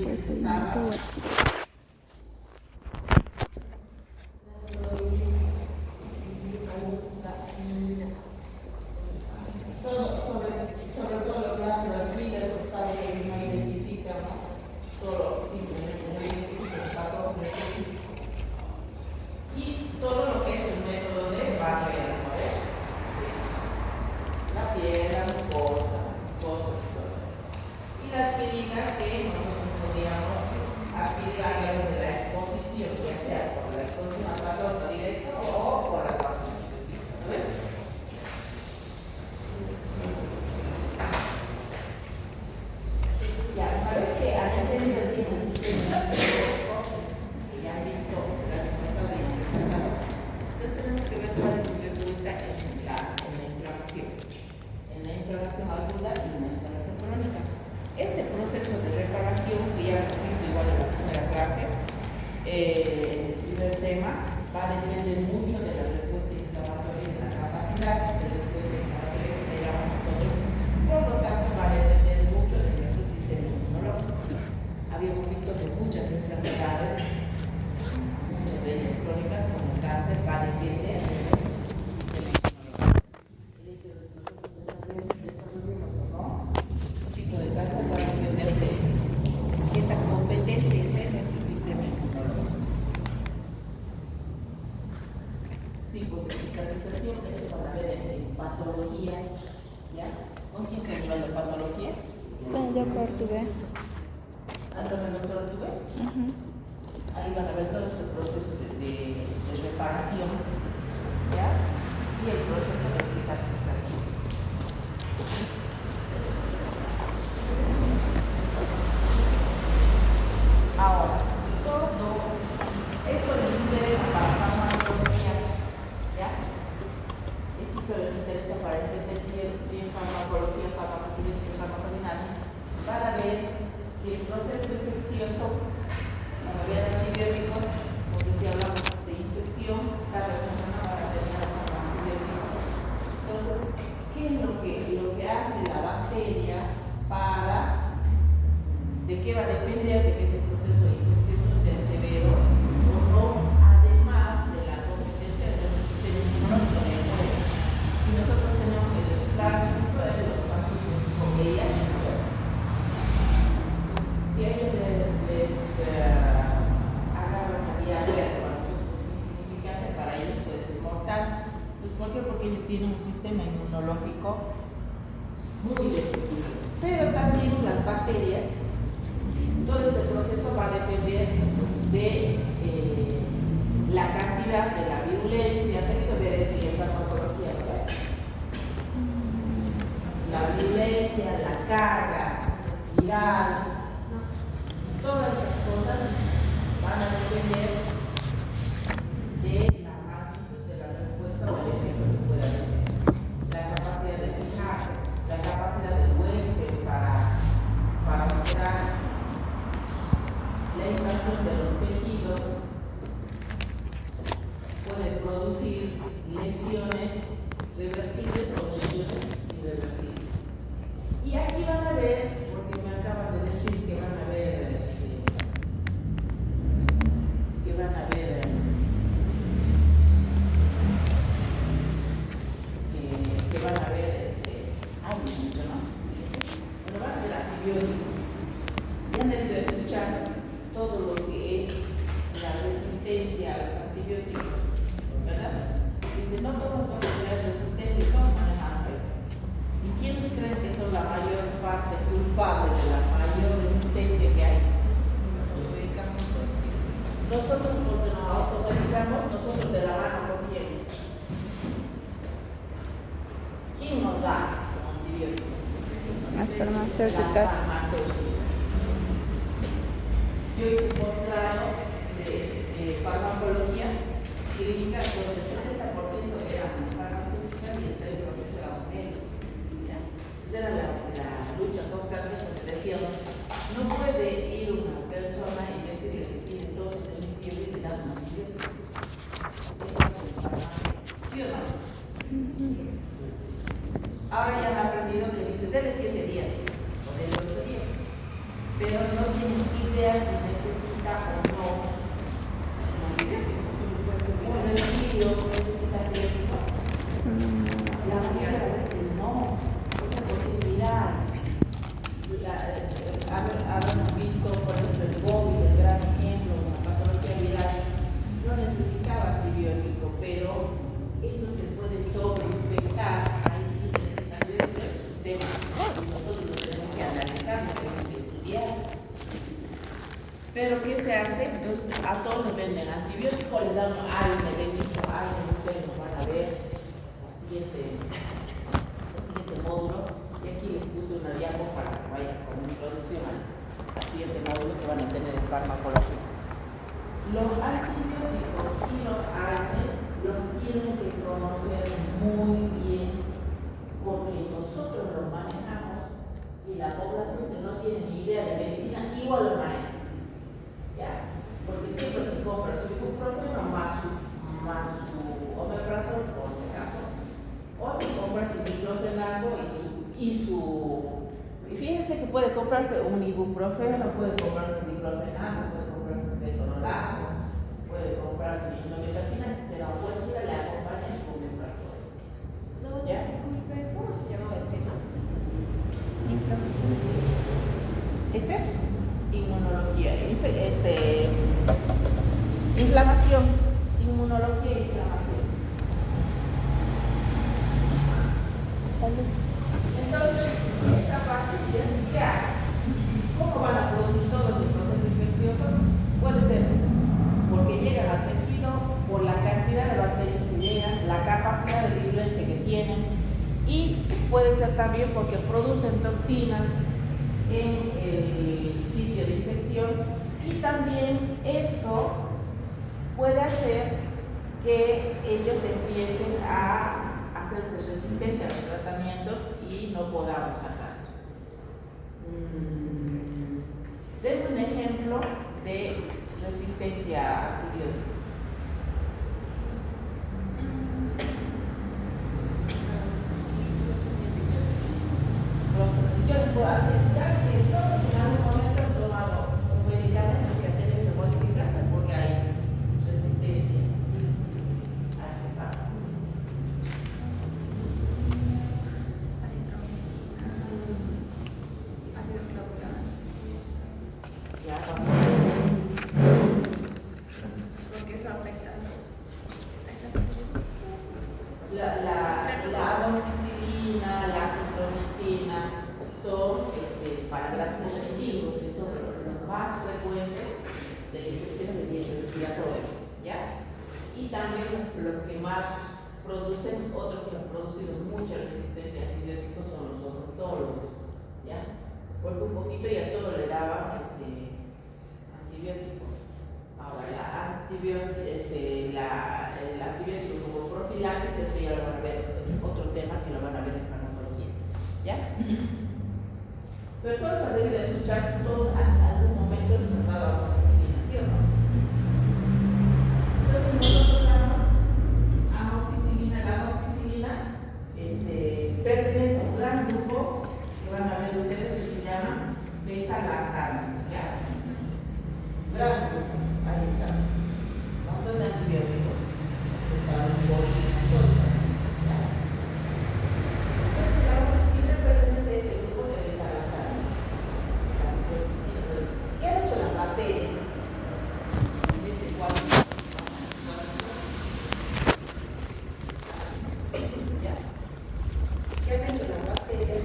procedimiento web. Ahí van a ver todo este proceso de reparación, ¿ya? Y el proceso de cicatrización. Ahora, todo esto les interesa para la farmacología, ¿ya? Esto les interesa para entender bien farmacología, farmacodinámica, para ver que el proceso infeccioso, cuando vean antibióticos, porque si hablamos de infección, la relación para tener los antibióticos. Entonces, ¿qué es lo que hace la bacteria para, de qué va a depender de que ese proceso infeccioso sea severo o no, además de la competencia de nuestro sistema inmunológico en el cuerpo? Y nosotros tenemos que detectar mucho de los pacientes con VIH. Si a ellos les agarra una diarrea insignificante, para ellos puede ser mortal. Pues, ¿por qué? Porque ellos tienen un sistema inmunológico muy destruido. Pero también las bacterias, todo este proceso va a depender de la cantidad de la virulencia. Tengo que ver eso en farmacología, ¿verdad? La virulencia, la carga viral. Todas esas cosas van a depender de la magnitud de la respuesta o el efecto que pueda tener. La capacidad de fijar, la capacidad del huésped para operar, la invasión de los tejidos puede producir lesiones reversibles o lesiones irreversibles. Y aquí van a ver, porque me acaban de decir que van a ver hay mucho, ¿no? Bueno, van a ver antibióticos. Ya han debido escuchar todo lo que es la resistencia a los antibióticos, ¿verdad? Dice, no todos van a ser resistentes, todos manejamos eso. ¿Y quiénes creen que son la mayor parte culpable de la mayor resistencia que hay? Nosotros, porque nos automedicamos, nosotros de la mano con quién. ¿Quién nos da antibióticos? Las farmacéuticas. Yo hice un posgrado de farmacología clínica donde el 70% eran farmacéuticas y el 30% eran mujeres. Esa era la lucha constante, porque decíamos, no puede ir una persona y decirle que tiene tos en un tiempo y le dan un antibiótico. ¿Sí o no? Ahora ya han aprendido que dice, dele 7 días o dele 8 días, pero no tienen que ir idea si necesita o no un antibiótico. Un antibiótico necesita antibiótico. La mayoría de las veces no, porque mira, habrán visto, por ejemplo, el COVID, el gran ejemplo, la patología viral, no necesitaba antibiótico, pero eso se puede sobreinfectar. Ahí sí necesita antibiótico, es un tema y nosotros lo tenemos que analizar, lo tenemos que estudiar. Pero ¿qué se hace? Entonces, a todos les venden antibióticos, les dan alguien le ven mucho, alguien ustedes lo van a ver el siguiente módulo, y aquí les puse una diapo para que vayan con introducción al siguiente módulo que van a tener en farmacología. Los antibióticos y los ARNES los tienen que conocer muy bien porque nosotros los manejamos y la población que no tiene ni idea de medicina igual los maneja. ¿Ya? Porque siempre se compra su ibuprofeno más su omeprazol, por si acaso, o se compra su diclofenaco y fíjense que puede comprarse un ibuprofeno, puede comprarse un diclofenaco, puede comprarse un ketorolaco, puede comprarse una indometacina, pero a cualquiera le acompaña su omeprazol. ¿Ya? ¿Cómo se llama el tema? Inflamación. Inmunología, inflamación, inmunología e inflamación. Salud. Entonces, esta parte es que ¿cómo van a producir todo el proceso infeccioso? Puede ser porque llegan al tejido, por la cantidad de bacterias que llegan, la capacidad de virulencia que tienen, y puede ser también porque producen toxinas en el sitio de infección, y también esto puede hacer que ellos empiecen a hacerse resistentes a los tratamientos y no podamos sacar. Denme un ejemplo de resistencia a antibióticos. Yo les puedo asegurar que todos en algún momento han tomado un medicamento que ha tenido que modificarse porque hay resistencia a ese fármaco. Acitromicina, ácido clavulano. Ya vamos. Porque eso afecta a los. La amoxicilina, la acitromicina son para las positivos, que son los más frecuentes de infecciones de vías respiratorias, ¿ya? Y también los que más producen, otros que han producido mucha resistencia a antibióticos son los odontólogos, ¿ya? Porque un poquito ya todo le daban antibiótico. Ahora, el antibiótico como profilaxis, eso ya lo van a ver, es otro tema que lo van a ver en farmacología, ¿ya? Pero todos han debido escuchar, todos en algún momento nos han dado amoxicilina, ¿no? Entonces nosotros damos amoxicilina. La amoxicilina pertenece a un gran grupo que van a ver ustedes que se llama beta-lactano, ¿ya? Gran grupo, ahí está. Un montón de antibióticos, todo, ¿ya? Entonces la amoxicilina pertenece a este grupo de beta-lactano. ¿Qué han hecho las bacterias? En este cuadro. ¿Ya? ¿Qué han hecho las bacterias?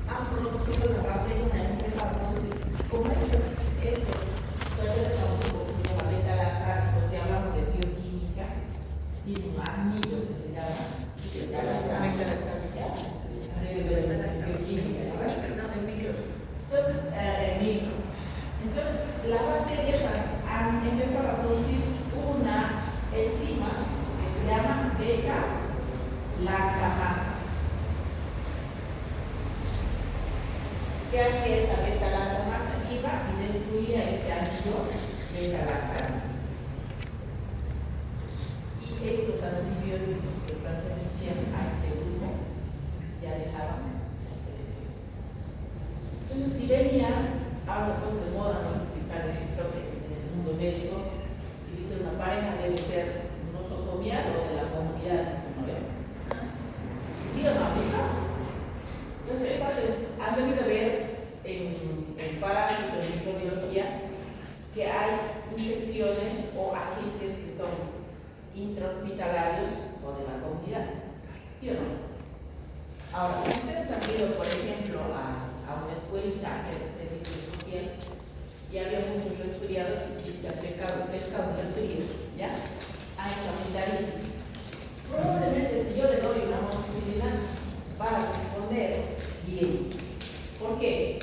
Han producido las bacterias, han empezado a producir como estos como beta-lactámicos, si hablamos de bioquímica, tiene un anillo que se llama beta-lactámico. Bioquímica, Entonces, las bacterias han empezado a producir una enzima que se llama beta-lactamasa. ¿Qué hacía esta beta-lactamasa? Iba y destruía ese anillo beta-lactámico. Y estos antibióticos que pertenecían a este grupo ya dejaban de ser efectivos. Entonces, si venían, ahora pues vuelta a hacer servicio social y había muchos resfriados y se ha pescado un resfrío, ¿ya? Han hecho amigdalitis. Probablemente si yo le doy una amoxicilina va a responder bien. ¿Por qué?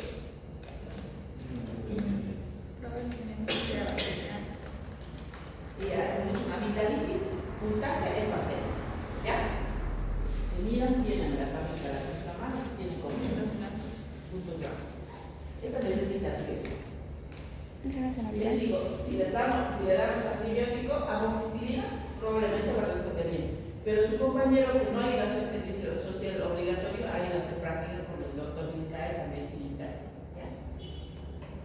Probablemente sea bacteriana. Y amigdalitis, puntasia es bacteria, ¿ya? Se miran, tienen la tánica de las inflamadas, tienen como Puntos blancos. puntos blancos. Esa necesita antibiótico. Internacional. Les digo, si le damos antibiótico, amoxicilina, probablemente va a responder bien. Pero su compañero que no ha ido a hacer servicio social obligatorio, ha ido a hacer práctica con el doctor Vilca, esa medicina interna, ¿ya?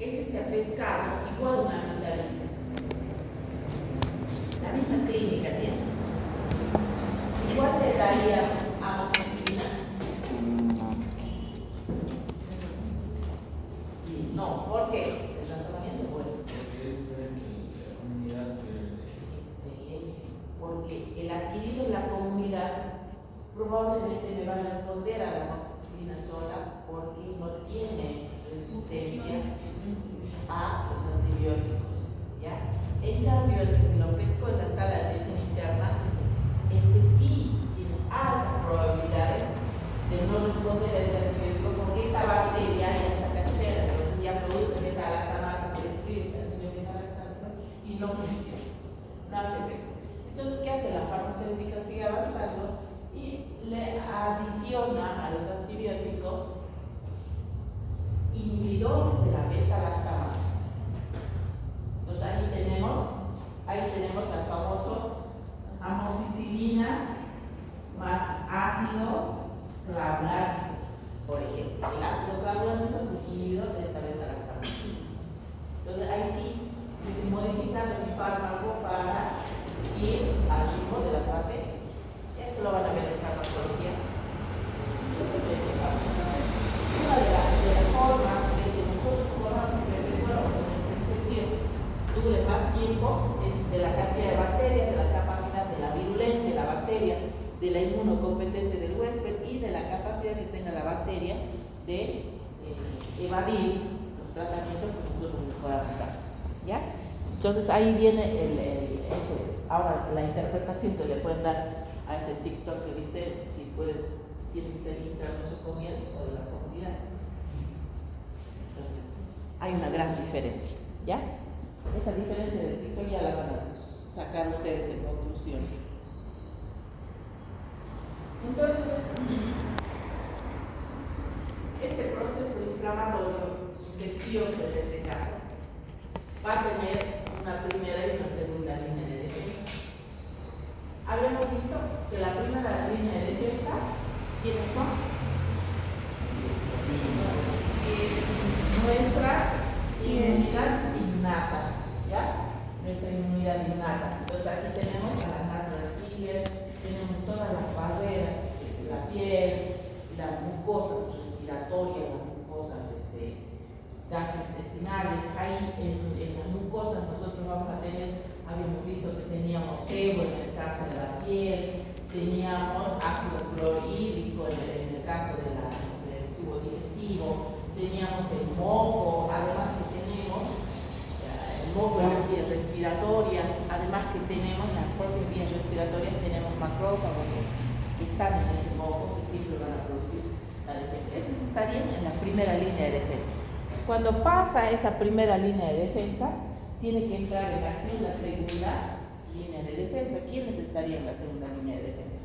Ese se ha pescado igual una amigdalitis. La misma clínica tiene. Igual le daría amoxicilina. No, ¿por qué? El razonamiento es bueno. Sí, porque el adquirido en la comunidad probablemente me va a responder a la amoxicilina sola porque no tiene resistencia a los antibióticos, ¿ya? En cambio, el que se lo pescó en la sala de medicina interna, ese sí tiene altas probabilidades de no responder a este antibiótico porque esta bacteria ya está canchera, entonces ya produce beta-lactamasa, y no funciona, no hace efecto. Entonces, ¿qué hace la farmacéutica? Sigue avanzando y le adiciona a los antibióticos inhibidores de la beta-lactamasa. Entonces ahí tenemos al famoso amoxicilina más ácido clavulánico, por ejemplo. El ácido clavulánico es un inhibidor de esta beta-lactamasa. Entonces ahí sí se modifica el fármaco para ir al ritmo de las bacterias. Eso lo van a ver en farmacología. Una de las formas de que nosotros podamos prevenir nuestra infección dure más tiempo es de la cantidad de bacterias, de la capacidad de la virulencia de la bacteria, de la inmunocompetencia del huésped y de la capacidad que tenga la bacteria de evadir los tratamientos que nosotros les podamos dar. ¿Ya? Entonces ahí viene ahora la interpretación que le pueden dar a ese TikTok que dice si tiene que ser intranosocomial o de la comunidad. Entonces, hay una gran diferencia, ¿ya? Esa diferencia de TikTok ya la van a sacar ustedes en conclusiones. Entonces, este proceso inflamatorio infeccioso en este caso va a tener una primera y una segunda línea de defensa. Habíamos visto que la primera línea de defensa, ¿quiénes son? Nuestra inmunidad innata, ¿ya? Nuestra inmunidad innata. Entonces aquí tenemos a las máquinas Killer, tenemos todas las barreras, la piel, las mucosas respiratorias, las mucosas gastrointestinales. Ahí en las mucosas nosotros vamos a tener, habíamos visto que teníamos sebo en el caso de la piel, teníamos ácido clorhídrico en el caso del tubo digestivo, teníamos el moco, además que tenemos el moco en las vías respiratorias, además que tenemos en las propias vías respiratorias, tenemos macrófagos que están en ese moco, que siempre van a producir la defensa. Esos estarían en la primera línea de defensa. Cuando pasa esa primera línea de defensa, tiene que entrar en acción la segunda línea de defensa. ¿Quiénes estarían en la segunda línea de defensa?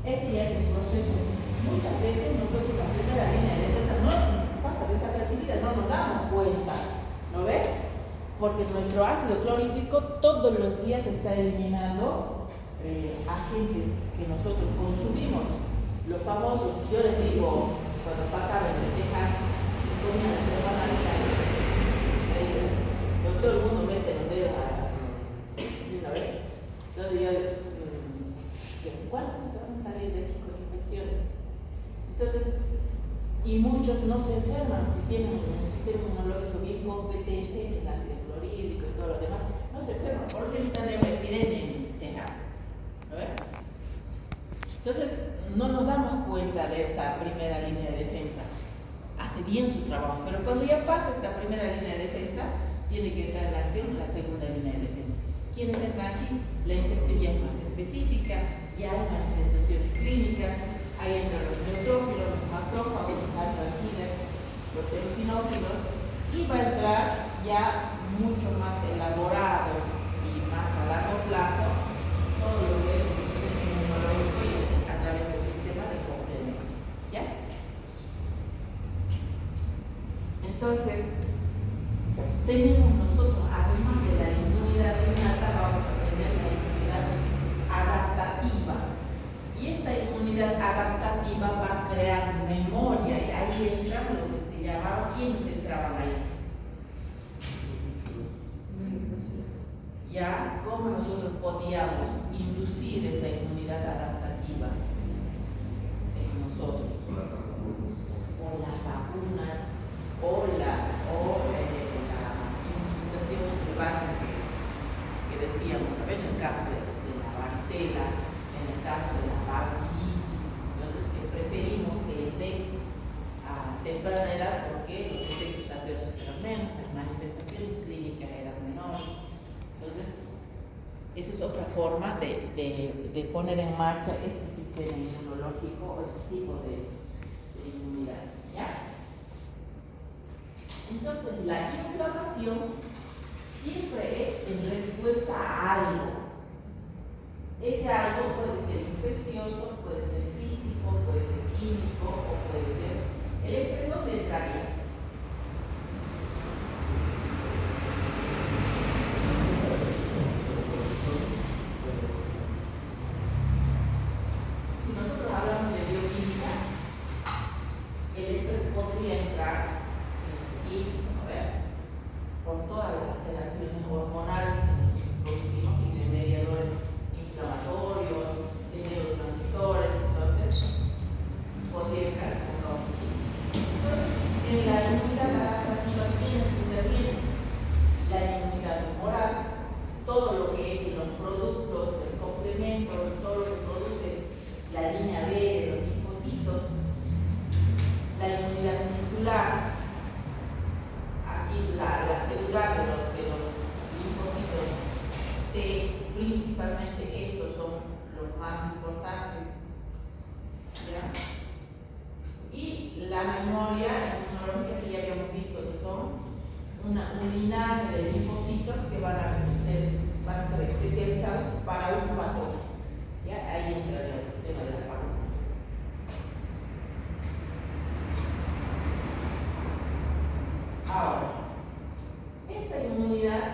Ese ya es el proceso. Muchas veces nosotros la primera línea de defensa no pasa desapercibida, no nos damos cuenta, ¿no ve? Porque nuestro ácido clorhídrico todos los días está eliminando agentes que nosotros consumimos. Los famosos, yo les digo, cuando pasaba en el tejado, comían la semana todo el mundo mete los dedos ¿sí, no ve? Entonces yo ¿cuántos van a salir de aquí con infecciones? Entonces, y muchos no se enferman si tienen un sistema inmunológico bien competente, el ácido clorhídrico y todo lo demás, no se enferman, por eso están en epidemia en tejado, ¿no ve? Entonces, no nos damos cuenta de esta primera línea de defensa. hace bien su trabajo, pero cuando ya pasa esta primera línea de defensa, tiene que entrar en la acción la segunda línea de defensa. ¿Quiénes entran aquí? La infección ya es más específica, ya hay manifestaciones clínicas, ahí entran los neutrófilos, los macrófagos, los alfa-killers, los eosinófilos, y va a entrar ya mucho más elaborado y más a largo plazo todo lo que es el sistema inmunológico y a través del sistema de complemento. ¿Ya? Entonces, tenemos nosotros, además de la inmunidad innata, vamos a tener la inmunidad adaptativa. Y esta inmunidad adaptativa va a crear memoria, y ahí entran lo que se llamaba, ¿quiénes entraban ahí? Ya, ¿cómo nosotros podíamos inducir esa inmunidad adaptativa en nosotros? O las vacunas, o la inmunización urbana que decíamos, en el caso de la varicela, en el caso de la parvovirus. Entonces, preferimos que les dé a temprana edad porque los efectos adversos eran menos, las manifestaciones clínicas eran menores. Entonces, esa es otra forma de poner en marcha este sistema inmunológico o este tipo de inmunidad. ¿Ya? Entonces, la inflamación siempre es en respuesta a algo. Ese algo puede ser infeccioso, puede ser físico, puede ser químico o puede ser el estrés. ¿Dónde entraría? Si nosotros hablamos de bioquímica, el estrés podría entrar por todas las alteraciones hormonales que nosotros producimos y de mediadores inflamatorios, de neurotransmisores, entonces podría entrar con todo. Entonces, en la inmunidad adaptativa, ¿quiénes intervienen? La inmunidad humoral, todo lo que es los productos, el complemento, todo lo que produce la línea B de los linfocitos, la inmunidad tisular, la celular de los linfocitos T, principalmente estos son los más importantes. ¿Ya? Y la memoria inmunológica que ya habíamos visto que son un linaje de linfocitos que van a estar especializados para un patógeno. ¿Ya? Ahí entra el tema de la vacunas. Ahora, esta inmunidad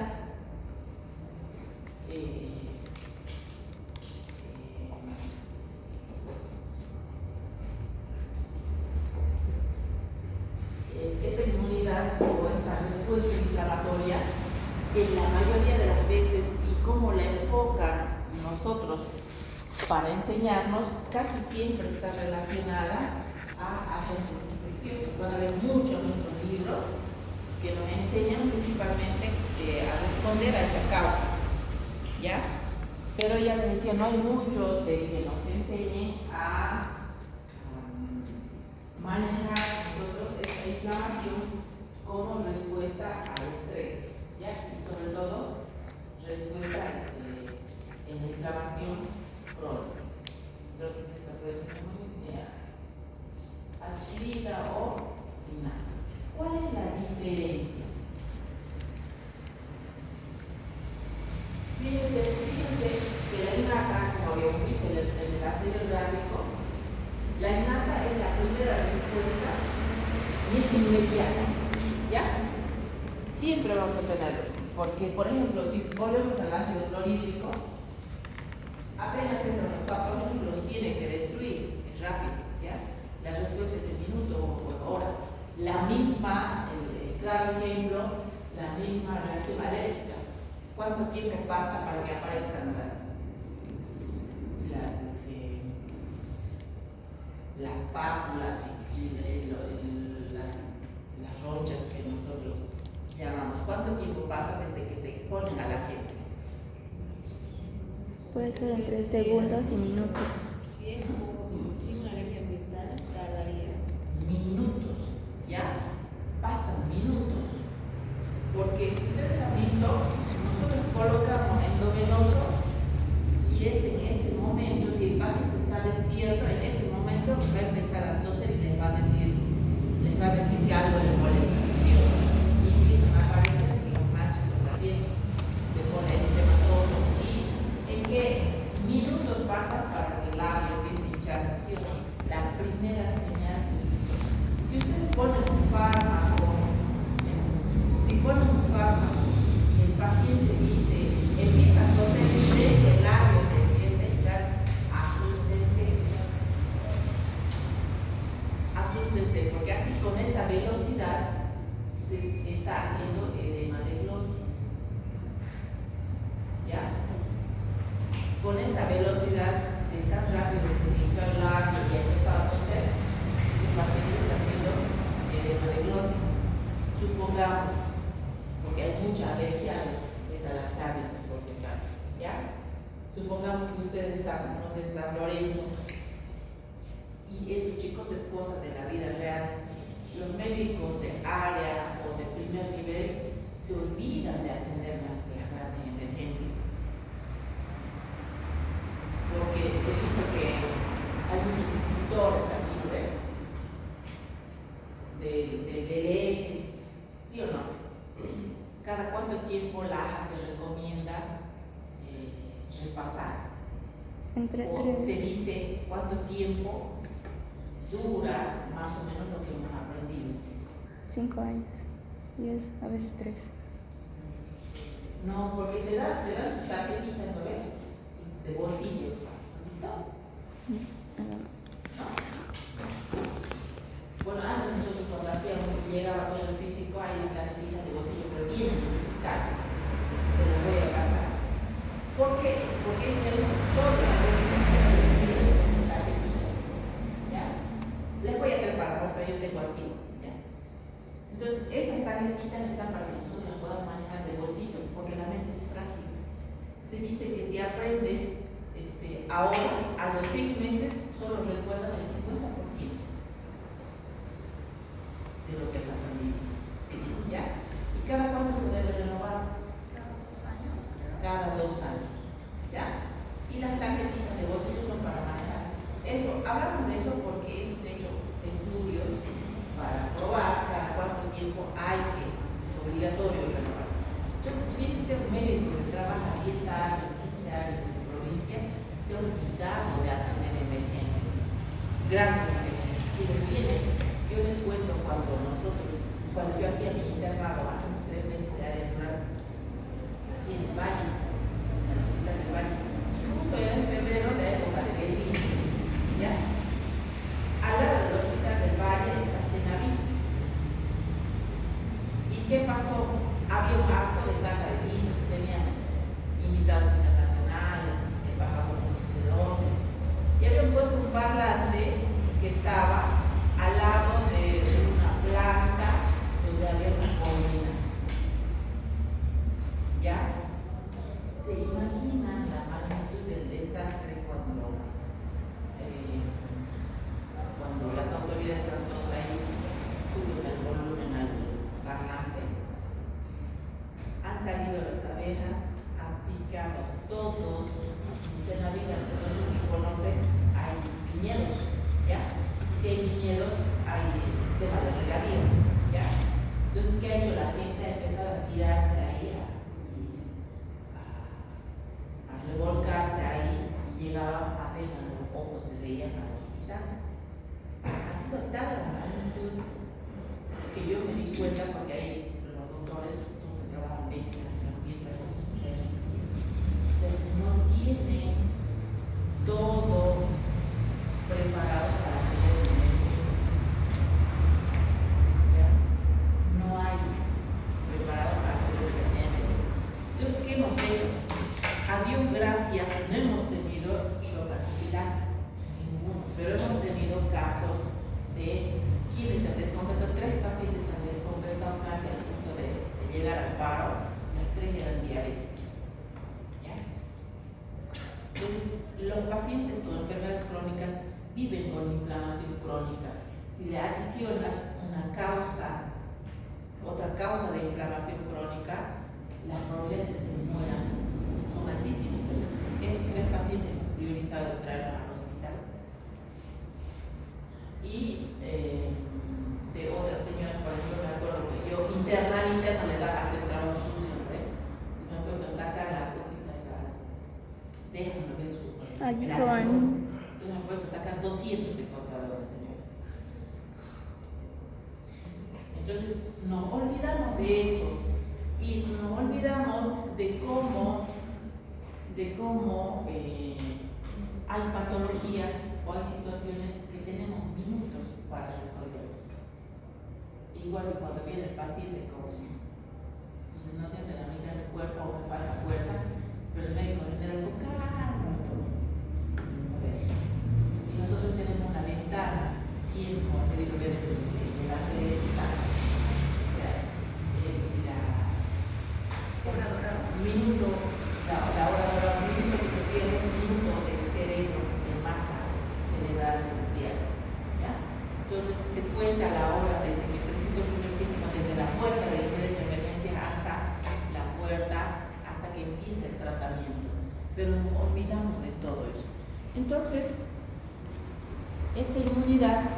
o esta respuesta inflamatoria, en la mayoría de las veces, y cómo la enfocan nosotros para enseñarnos, casi siempre está relacionada a agentes infecciosos. Van a ver muchos en nuestros libros que nos enseñan principalmente a responder a esa causa, ¿ya? Pero ya les decía, no hay mucho de que nos enseñe a manejar nosotros esta inflamación como respuesta al estrés, ¿ya? Y sobre todo, respuesta en la inflamación crónica. Entonces, esta puede ser una adquirida o innata. ¿Cuál es la diferencia? Fíjense que la innata, como habíamos visto en el anterior gráfico, la innata es la primera respuesta y es inmediata. ¿Ya? Siempre vamos a tenerlo. Porque, por ejemplo, si volvemos al ácido clorhídrico, apenas entran los patógenos, los tiene que destruir. Es rápido. ¿Ya? La respuesta es en minutos o horas. La misma, claro ejemplo, la misma reacción alérgica. ¿Cuánto tiempo pasa para que aparezcan las pápulas y las ronchas que nosotros llamamos? ¿Cuánto tiempo pasa desde que se exponen a la gente? Puede ser entre segundos y minutos. Si es una alergia ambiental, tardaría Minutos, ¿ya? les va a decir que algo le molesta, ¿sí o no? Y empiezan a aparecer los manchas en la piel, se pone eritematoso. ¿Y en qué minutos pasa para que el labio empiece a hincharse, ¿sí o no? La primera señal. Si ustedes ponen un fármaco, si ponen un fármaco y el paciente dice, empieza a toser, desde el labio se empieza a hinchar, asústense, porque así con esa velocidad se está haciendo edema de glotis. ¿Ya? Con esa velocidad de tan rápido que se hinchó el labio y empezó a toser, el paciente está haciendo edema de glotis. Supongamos, porque hay mucha alergia a los metalactámicos, por si acaso, ¿ya? Supongamos que ustedes están, no sé, en San Lorenzo, y esos chicos es cosa de la vida real. Los médicos de área o de primer nivel se olvidan de atender las grandes emergencias. Porque he visto que hay muchos instructores aquí, del DLS, ¿sí o no? Cada cuánto tiempo la AJA te recomienda repasar. Entre O te 3. dice cuánto tiempo dura más o menos lo que hemos aprendido. 5 años. 10, a veces 3. No, porque te dan sus tarjetitas, ¿no ves? De bolsillo. ¿Listo? ¿No? Bueno, antes nosotros cuando hacíamos y llegaba todo el físico, hay las tarjetitas de bolsillo, pero bien digital. Se las voy a pasar. ¿Por qué? Porque ellos todos los tarjetitas. ¿Ya? Les voy a traer para mostrar, yo tengo aquí. ¿Ya? Entonces, esas tarjetitas están para que nosotros las podamos manejar de bolsillo, porque la mente es frágil. Se dice que si aprendes ahora, a los 6 meses, solo recuerdan el 50% de lo que has aprendido. ¿Ya? ¿Y cada cuándo se debe renovar? Cada 2 años, creo. Cada 2 años. ¿Ya? Y las tarjetitas de bolsillo son para manejar. Eso, hablamos de eso porque eso se ha hecho estudios para probar cada cuánto tiempo hay que, es obligatorio renovar. Entonces, fíjense, un médico que trabaja 10 años, 15 años en provincia, se ha olvidado de atender emergencias, grandes emergencias. Y yo les cuento cuando yo hacía mi internado hace 3 meses de área rural, así en el Valle, en el hospital del Valle, y justo era en febrero, la época de Guerrilla, ¿ya? Al lado del hospital del Valle está Cenaví. ¿Y qué pasó? Había un acto de cata de vinos, tenían invitados internacionales, embajadores no sé de dónde, y habían puesto un parlante que estaba al lado de una planta donde había una colina. ¿Ya? ¿Se imaginan la magnitud del desastre cuando las autoridades están todos ahí, suben el volumen al parlante? Han salido las abejas, han picado todos. En la vida, no sé si conocen, hay viñedos, ¿ya? Si hay viñedos, hay el sistema de regadío, ¿ya? Entonces, ¿qué ha hecho la gente? Ha empezado a tirarse ahí, a revolcarse ahí, y llegaban apenas los ojos se veían al hospital. Ha sido tal la magnitud que yo me di cuenta, porque ahí los doctores son que trabajan 20 años, 10 años, no tienen todo preparado para tener emergencia. No hay preparado para tener emergencia. Entonces, ¿qué hemos hecho? A Dios gracias, no hemos tenido shock anafiláctico, ninguno, pero hemos tenido casos de quienes se han descompensado. 3 pacientes se han descompensado casi al punto de llegar al paro, las 3 eran diabéticos. Entonces, los pacientes con enfermedades crónicas viven con inflamación crónica. Si le adicionas otra causa de inflamación crónica, las probabilidades de que se mueran son altísimas. Entonces, esos 3 pacientes priorizados traerlos al hospital. Y Allí Era Juan. Entonces me puedes sacar 200 de contadores, señor. Entonces nos olvidamos de eso y nos olvidamos de cómo hay patologías o hay situaciones que tenemos minutos para resolver. Igual que cuando viene el paciente con pues, no siente la mitad del cuerpo o me falta fuerza, pero el médico genera con calma y todo. Y nosotros tenemos una ventana, tiempo, debido a el hacer esta, o sea, minuto, la hora dorada, un minuto que se pierde es un minuto del cerebro, de masa cerebral del día. ¿Ya? Entonces se cuenta la hora desde que presento el primer síntoma, desde la puerta de ingreso de emergencia hasta la puerta, hasta que empiece el tratamiento. Pero nos olvidamos de todo eso. Entonces, esta inmunidad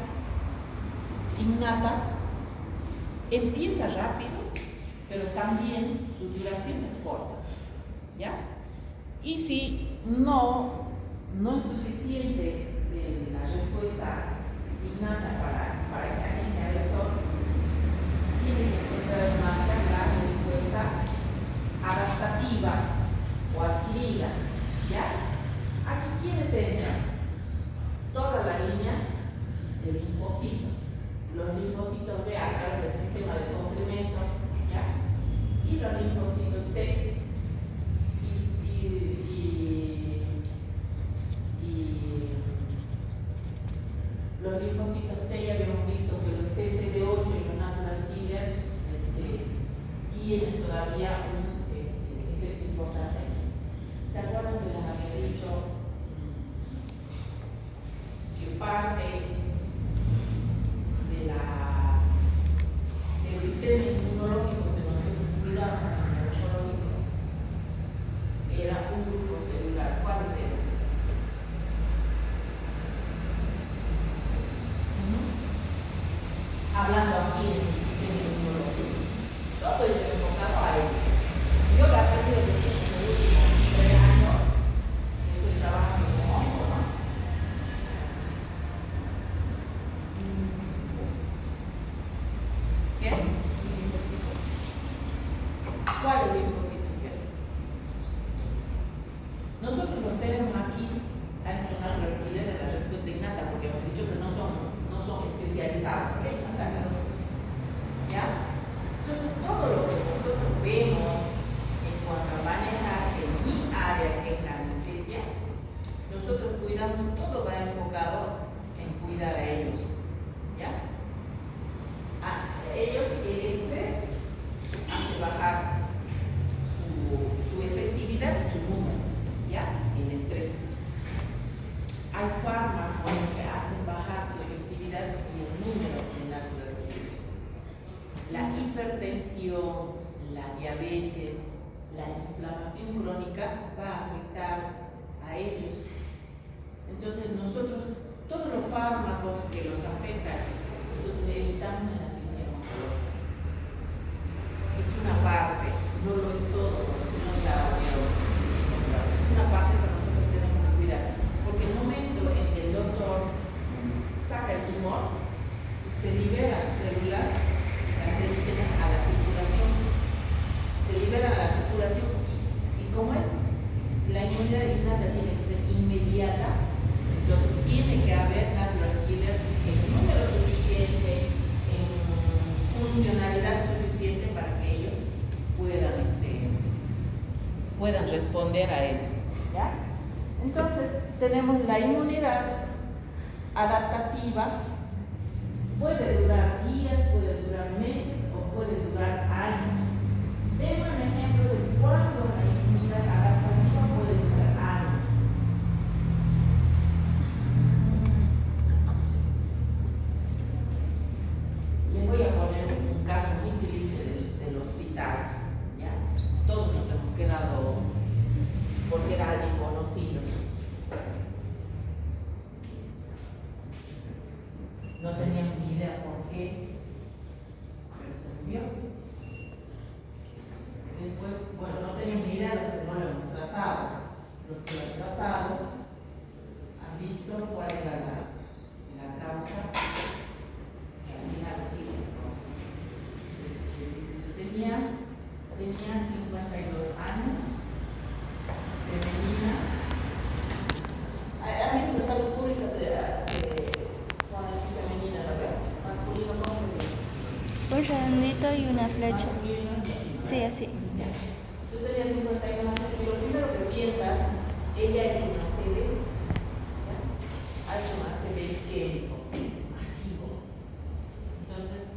innata empieza rápido, pero también su duración es corta. ¿Ya? Y si no es suficiente la respuesta innata para esa agente agresor, tiene que encontrar en marcha la respuesta adaptativa o adquirida. ¿Ya? Aquí, ¿quiénes entran? Toda la línea de linfocitos. Los linfocitos B a través del sistema de complemento, ¿ya? Y los linfocitos T. Los linfocitos T ya habíamos visto que los TCD8 y los natural killer tienen todavía un efecto importante aquí. ¿Se acuerdan que les había dicho que parte del sistema inmunológico que nosotros cuidamos, era un grupo celular? ¿Cuál es el? Hablando aquí en el sistema inmunológico, todo es enfocado a ello. Yo lo he aprendido en los últimos 3 años, estoy trabajando con hongo, ¿no? ¿Qué es? ¿Cuál es el linfocito? Nosotros los tenemos aquí a estos naturales de la respuesta innata, porque hemos dicho que no son especializados, ¿ok? ¿Ya? Entonces, todo lo que nosotros vemos en cuanto a manejar en mi área, que es la anestesia, nosotros cuidamos, todo va enfocado en cuidar a ellos. ¿Ya? A ellos, el estrés hace bajar su efectividad y su número. ¿Ya? El estrés. Hay fármacos que hacen bajar su efectividad y el número de natural killers. La hipertensión, la diabetes, la inflamación crónica va a afectar a ellos. Entonces nosotros, todos los fármacos que los afectan, nosotros evitamos en la cirugía oncológica. Es una parte, no lo es todo, porque si no ya es una parte que nosotros tenemos que cuidar. Porque el momento en que el doctor saca el tumor, se liberan células cancerígenas a la circulación. Se liberan a la circulación y como es, la inmunidad innata tiene que ser inmediata, entonces tiene que haber natural killer en número suficiente, en funcionalidad suficiente para que ellos puedan responder a eso. ¿Ya? Entonces, tenemos la inmunidad adaptativa, puede durar días, puede durar meses o puede durar años. Tengo un ejemplo de cuándo la inmunidad adaptativa puede durar años. Les voy a poner un caso muy triste del hospital. ¿Ya? Todos nos hemos quedado porque era alguien conocido. No teníamos ni idea por qué, pero se murió. Un redondito y una flecha. Más o menos, Sí, así. ya. Entonces sería 51 y lo primero que piensas, ella ha hecho una CB, ¿ya? Ha hecho una CB isquémico, masivo. Entonces,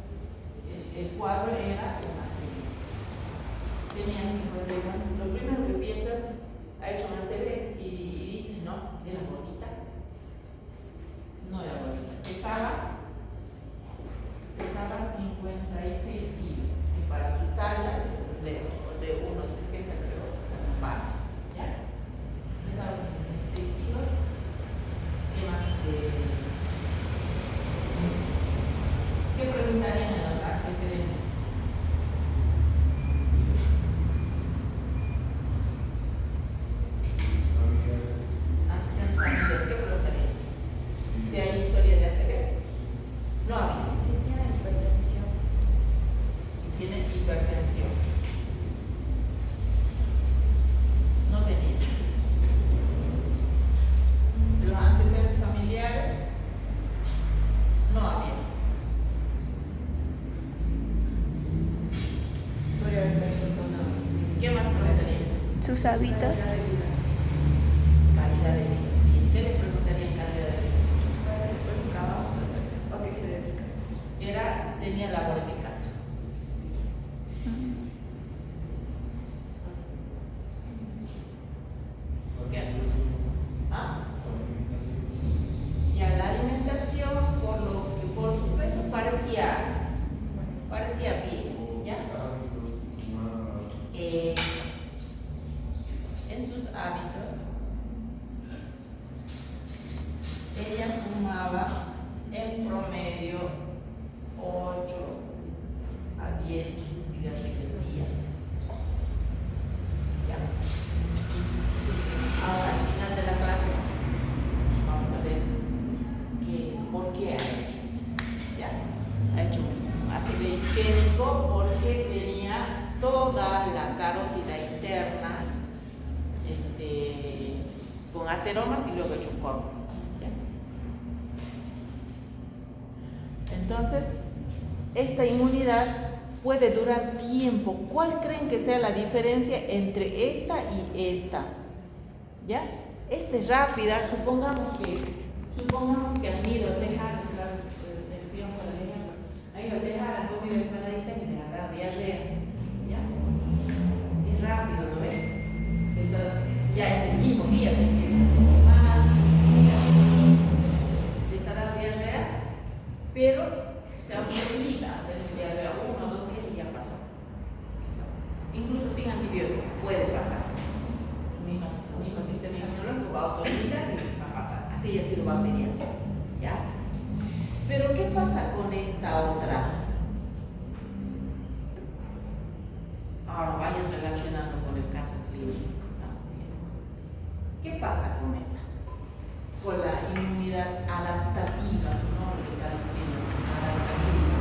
el cuadro era una CB. Tenía 51. Lo primero que piensas, ha hecho una CB y dices, no, era bonita. No era bonita. Pesaba 56 kilos, que para su talla de unos 60 creo, vale, ¿ya? Pesaba 56 kilos. ¿Qué más? ¿Qué preguntarían en los antecedentes? Antecedentes familiares, ¿qué preguntarían? ¿Si hay historia de ACV? No había. Si tiene hipertensión. Si tiene hipertensión. No tenía. De los antecedentes familiares, no había. Podría haber sido persona. ¿Qué más preguntarían? Sus hábitos. Calidad de vida. Bien, ¿qué les preguntaría en calidad de vida? Puede ser por su trabajo, tal vez. ¿O qué se dedica? Tenía labores de casa. ¿Por qué? ¿Ah? Y a la alimentación, por su peso parecía bien, ¿ya? En sus hábitos, ella fumaba en promedio 8 a 10 cigarrillos al día. ¿Ya? Ahora, al final de la clase, vamos a ver por qué ha hecho. ¿Ya? Ha hecho un ácido isquémico porque tenía toda la carótida interna con ateromas y luego hecho un corte. Entonces, esta inmunidad puede durar tiempo. ¿Cuál creen que sea la diferencia entre esta y esta? ¿Ya? Esta es rápida. Supongamos que han ido a dejar, han ido a dejar, han comido empanaditas y les ha dado diarrea. ¿Ya? Es rápido, ¿no ven? Ya es el mismo día, se empieza a tomar mal. Les ha dado diarrea, pero se automedica, hacer diarrea 1 o 2 días y ya pasó. Incluso sin antibióticos puede pasar. El mismo sistema inmunológico va a automedicar y va a pasar. Así ha sido bacteriano. ¿Ya? Pero ¿qué pasa con esta otra? Ahora vayan relacionando con el caso clínico que estamos viendo. ¿Qué pasa con esa? Con la inmunidad adaptativa, su nombre está diciendo, adaptativa.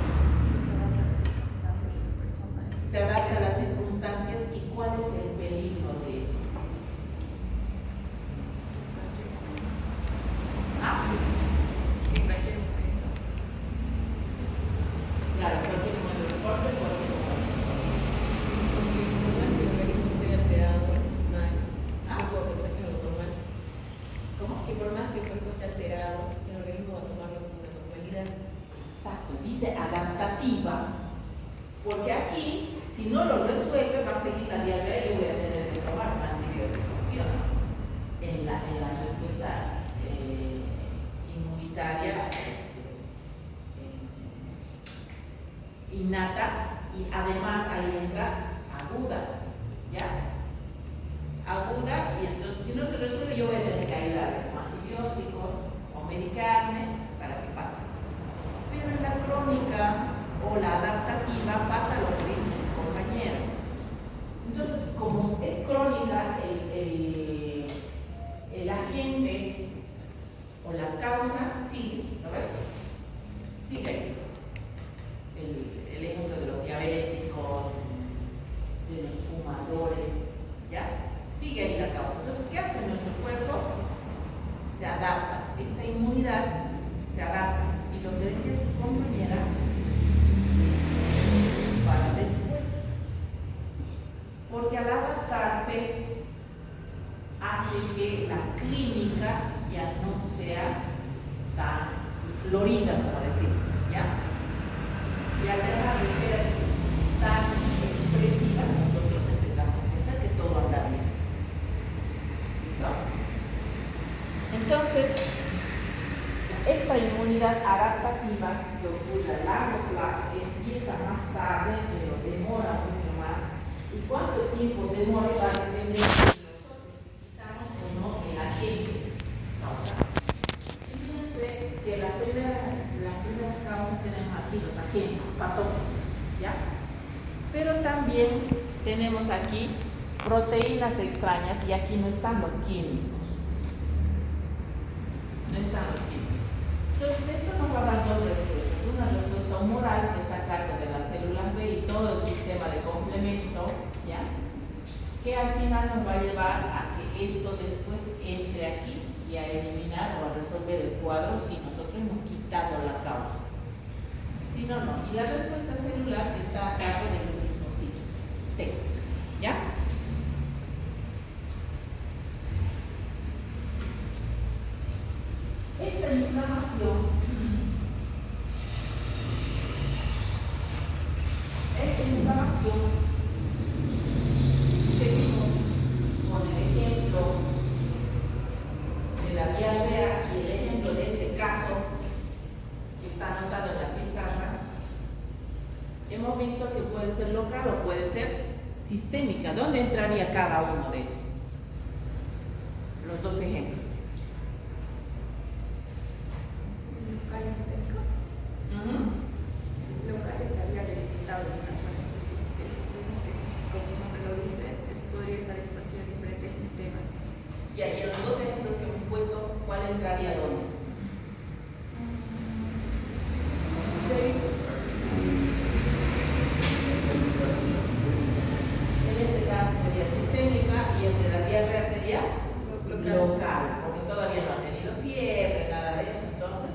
Se adapta a las circunstancias de la persona. Se adapta a las circunstancias y cuál es el peligro de eso. En cualquier momento. Claro, cualquier momento de deporte, cualquier momento. Porque el organismo esté alterado, mal. Ah. No puedo pensar que es lo normal. ¿Cómo? Que por más que el cuerpo esté alterado, el organismo va a tomarlo como una normalidad. Exacto, dice adaptativa, porque aquí, si no lo resuelve, va a seguir la diarrea y yo voy a tener que tomar un antibiótico, ¿sí o no? En la respuesta inmunitaria innata, y además ahí entra aguda, ¿ya? Aguda, y entonces si no se resuelve yo voy a tener que ayudarle con antibióticos o medicarme para que pase. Pero en la crónica o la adaptativa pasa lo que dice su compañero. Entonces, como es crónica, el agente o la causa sigue, ¿no ves? Sigue. El ejemplo de los diabéticos, de los fumadores, ¿ya? Sigue ahí la causa. Entonces, ¿qué hace nuestro cuerpo? Se adapta. Esta inmunidad se adapta. Y lo que decía su compañera, aquí los agentes patógenos, ¿ya? Pero también tenemos aquí proteínas extrañas y aquí no están los químicos. No están los químicos. Entonces, esto nos va a dar dos respuestas. Una respuesta humoral, que está a cargo de las células B y todo el sistema de complemento, ¿ya? Que al final nos va a llevar a que esto después entre aquí y a eliminar o a resolver el cuadro si nosotros hemos quitado la causa. Si no, no. Y la respuesta celular que está a cargo de los mismos sitios. T. ¿Ya? Esta inflamación seguimos con el ejemplo de la diarrea y el ejemplo de este caso que está anotado en la pizarra. Hemos visto que puede ser local o puede ser sistémica. ¿Dónde entraría cada uno de esos? Los dos ejemplos. Local sistémico. Local estaría delimitado en una zona específica. El sistema, como el nombre lo dice, podría estar esparcido en diferentes sistemas. Y ahí en los dos ejemplos que hemos puesto, ¿cuál entraría dónde? En este caso sería sistémica y el de la diarrea sería local, porque todavía no ha tenido fiebre, nada de eso, entonces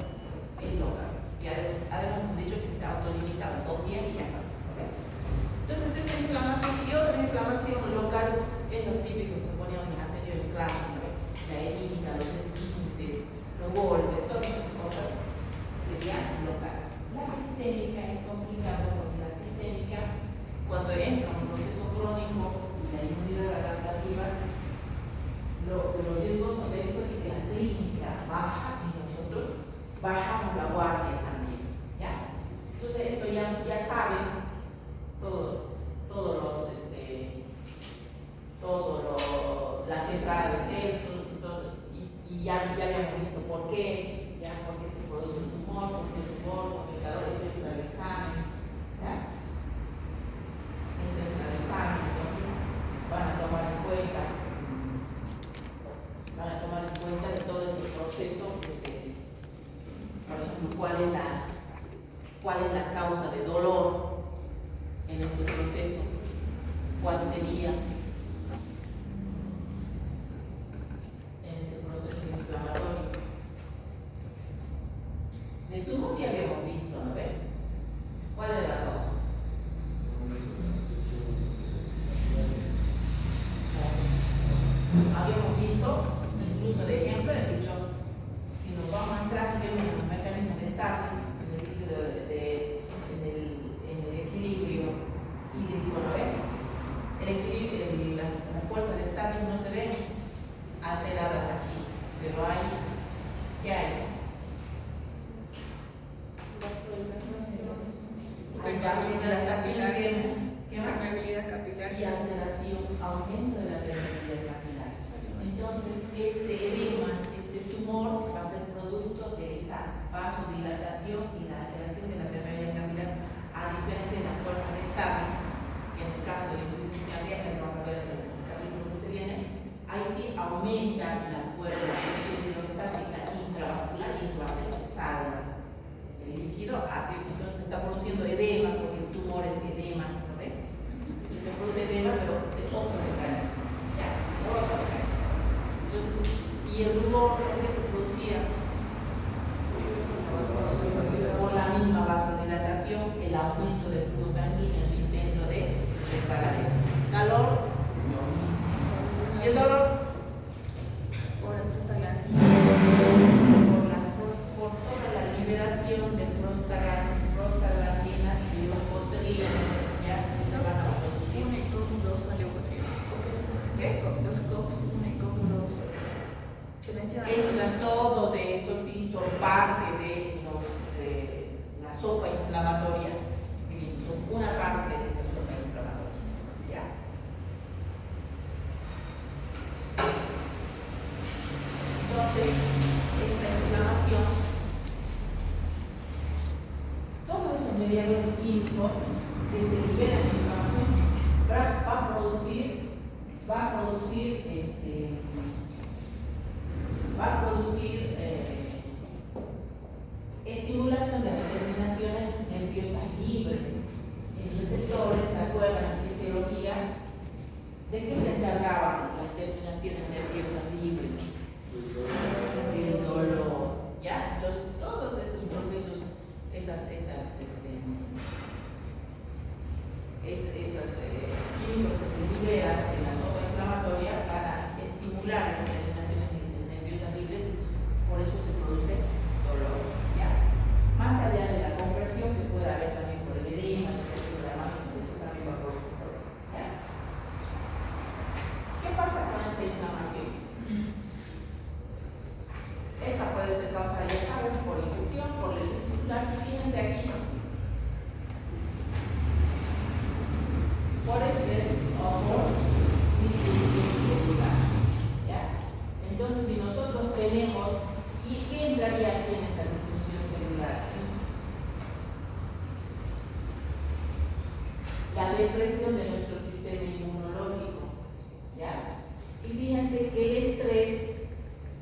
es local. Y además hemos dicho que está autolimitado 2 días y ya pasa. ¿Okay? Entonces, esta inflamación y otra inflamación local es los típicos que poníamos en anterior clase, ¿no? La herida, los esguinces, los golpes, todas esas cosas serían local. La sistémica es complicado porque la sistémica, cuando entra un proceso crónico y la inmunidad adaptativa, lo riesgoso de esto es que la clínica baja y nosotros bajamos la guardia también, ¿ya? Entonces esto ya saben la entrada de censos y ya habíamos visto por qué, ya por qué se produce el tumor, porque el calor es entra al examen, ¿ya? Es entra al examen, entonces van a tomar en cuenta de todo ese proceso por ejemplo, cuál es la causa de dolor en este proceso, cuál sería en este proceso inflamatorio. De tumor ya habíamos visto, ¿no ven? ¿Cuál es la causa? Habíamos visto, incluso de ejemplo, he dicho, si nos vamos a entrar en los mecanismos de Starling, en el equilibrio hídrico, ¿no ven? Las fuerzas de Starling no se ven alteradas aquí, pero ¿qué hay? Permeabilidad capilar. ¿Qué más? Permeabilidad capilar. Y aceleración, aumento de la permeabilidad capilar. Entonces, este edema, este tumor va a ser producto de esa vasodilatación y la alteración de la permeabilidad capilar, a diferencia de la fuerza de Starling, que en el caso de la insuficiencia cardíaca, que vamos a ver en el capítulo que se viene, ahí sí aumenta la fuerza de la presión hidrostática intravascular y eso hace que salga el líquido, entonces me está produciendo edema, porque el tumor es edema, ¿no ven? Y me produce edema, pero de otro mecanismo, ¿ya? Otro mecanismo. Entonces, y el rumor, ¿por qué se producía? Por la misma vasodilatación, el aumento del flujo sanguíneo, su intento de reparar eso. Calor, y el dolor, O respuesta glandina. por toda la liberación de prostaglandinas y leucotrienes, ya que se van a producir. Los COX-1 y COX-2 son leucotrienes. ¿Qué? Los COX-1 y COX-2 se mencionan. Todo de esto sí son parte de la sopa inflamatoria, son una parte de esa sopa inflamatoria. ¿Ya? Entonces, esta inflamación, todo eso intermediarios químicos que se liberan de inflamación, va a producir estimulación de las terminaciones nerviosas libres. En receptores, ¿se acuerdan en fisiología? ¿De qué se encargaban las terminaciones nerviosas libres? Del dolor, ¿ya? Entonces, todos esos procesos, químicos que se liberan en la zona inflamatoria para estimular esas terminaciones nerviosas libres, por eso se produce dolor, ¿ya? Más allá de la compresión que puede haber también por el edema, eso también va a producir dolor, ¿ya? ¿Qué pasa con esta inflamación? Esta puede ser causada, ya saben, por infección, por lesión tisular, y fíjense aquí, por estrés o por disfunción celular, ¿ya? Entonces, si nosotros tenemos, ¿y qué entraría aquí en esta disfunción celular? La depresión de nuestro sistema inmunológico, ¿ya? Y fíjense que el estrés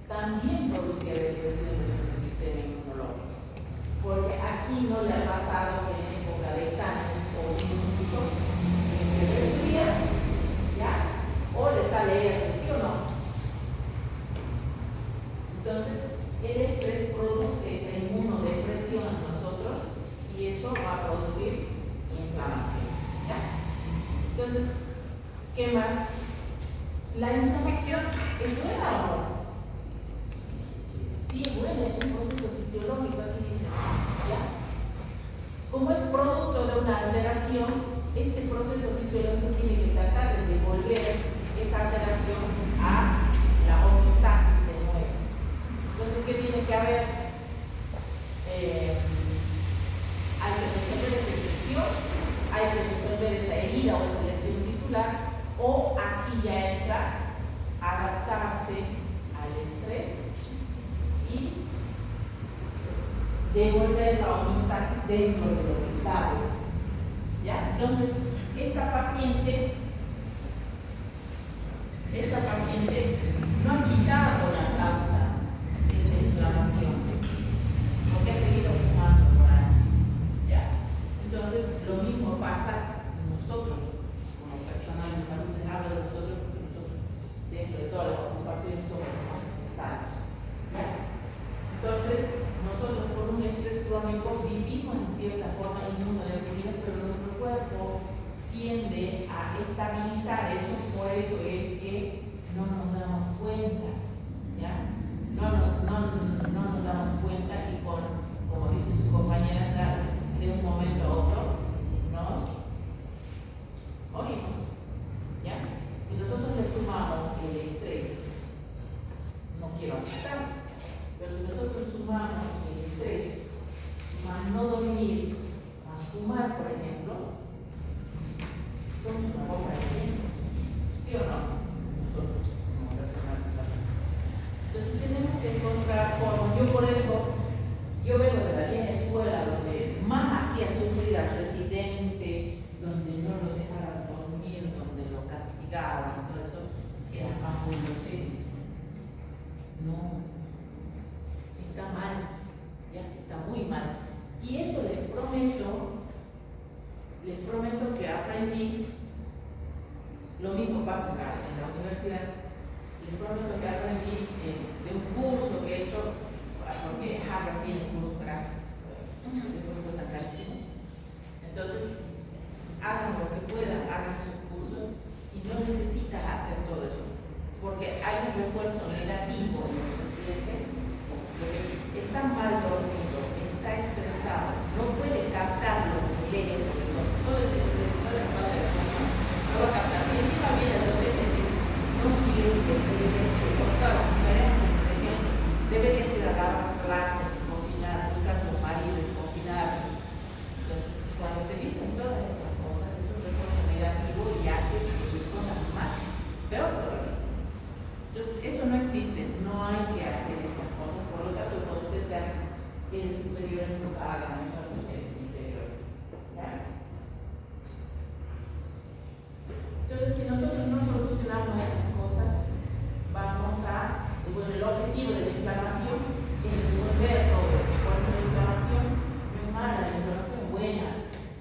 también produce depresión de nuestro sistema inmunológico, porque aquí no le ha pasado en época de exámenes o mucho que se resfría, ¿ya? O le sale herpes, ¿sí o no? Entonces, el estrés produce esa inmunodepresión en nosotros y eso va a producir inflamación, ¿ya? Entonces, ¿qué más? ¿La inflamación es buena o no? Sí, es buena, es un proceso fisiológico, aquí dice, ¿ya? Como es producto de una alteración, este proceso fisiológico tiene que tratar de devolver esa alteración a la homeostasis de nuevo. Entonces, ¿qué tiene que haber? Hay que resolver esa infección, hay que resolver esa herida o esa lesión tisular, o aquí ya entra adaptarse al estrés y devolver la homeostasis dentro de lo que cabe, ¿ya? Entonces, esta paciente no ha quitado la causa de esa inflamación, porque ha seguido fumando por años, ¿ya? Entonces, lo mismo pasa nosotros, como personal de salud, les hablo de nosotros, porque nosotros, dentro de todas las ocupaciones, somos sanos, ¿ya? Entonces, nosotros por un estrés crónico vivimos en cierta forma inmunodeprimidos, pero nuestro cuerpo tiende a estabilizar eso, por eso es que no nos damos cuenta, ¿ya? No nos damos cuenta y como dice su compañera, de un momento a otro nos morimos, ¿ya? Si nosotros le sumamos el estrés, no quiero asustar, pero si nosotros sumamos el estrés, más no dormir, más fumar, por ejemplo, somos una bomba de tiempo, ¿sí o no? Nosotros, como personal de salud. Entonces tenemos que encontrar formas. Yo por eso, yo vengo de la vieja escuela donde más hacía sufrir al residente, donde no lo dejaban dormir, donde lo castigaban, todo eso, era más inocente. No, está mal, ya está muy mal. Y eso les prometo que aprendí. Lo mismo pasa en la universidad. Les prometo que aprendí de un curso que he hecho, porque Harvard tiene un curso gratis, después cuesta carísimo. Entonces, hagan lo que puedan, hagan sus cursos y no necesitas hacer todo eso, porque hay un refuerzo negativo en los estudiantes, porque está mal dormido, está estresado, no puede captar lo que lee, porque todo ese estrés, toda esa falta de sueño, no va a captar. Y encima viene el docente que no sigue, que se le con todas las diferentes impresiones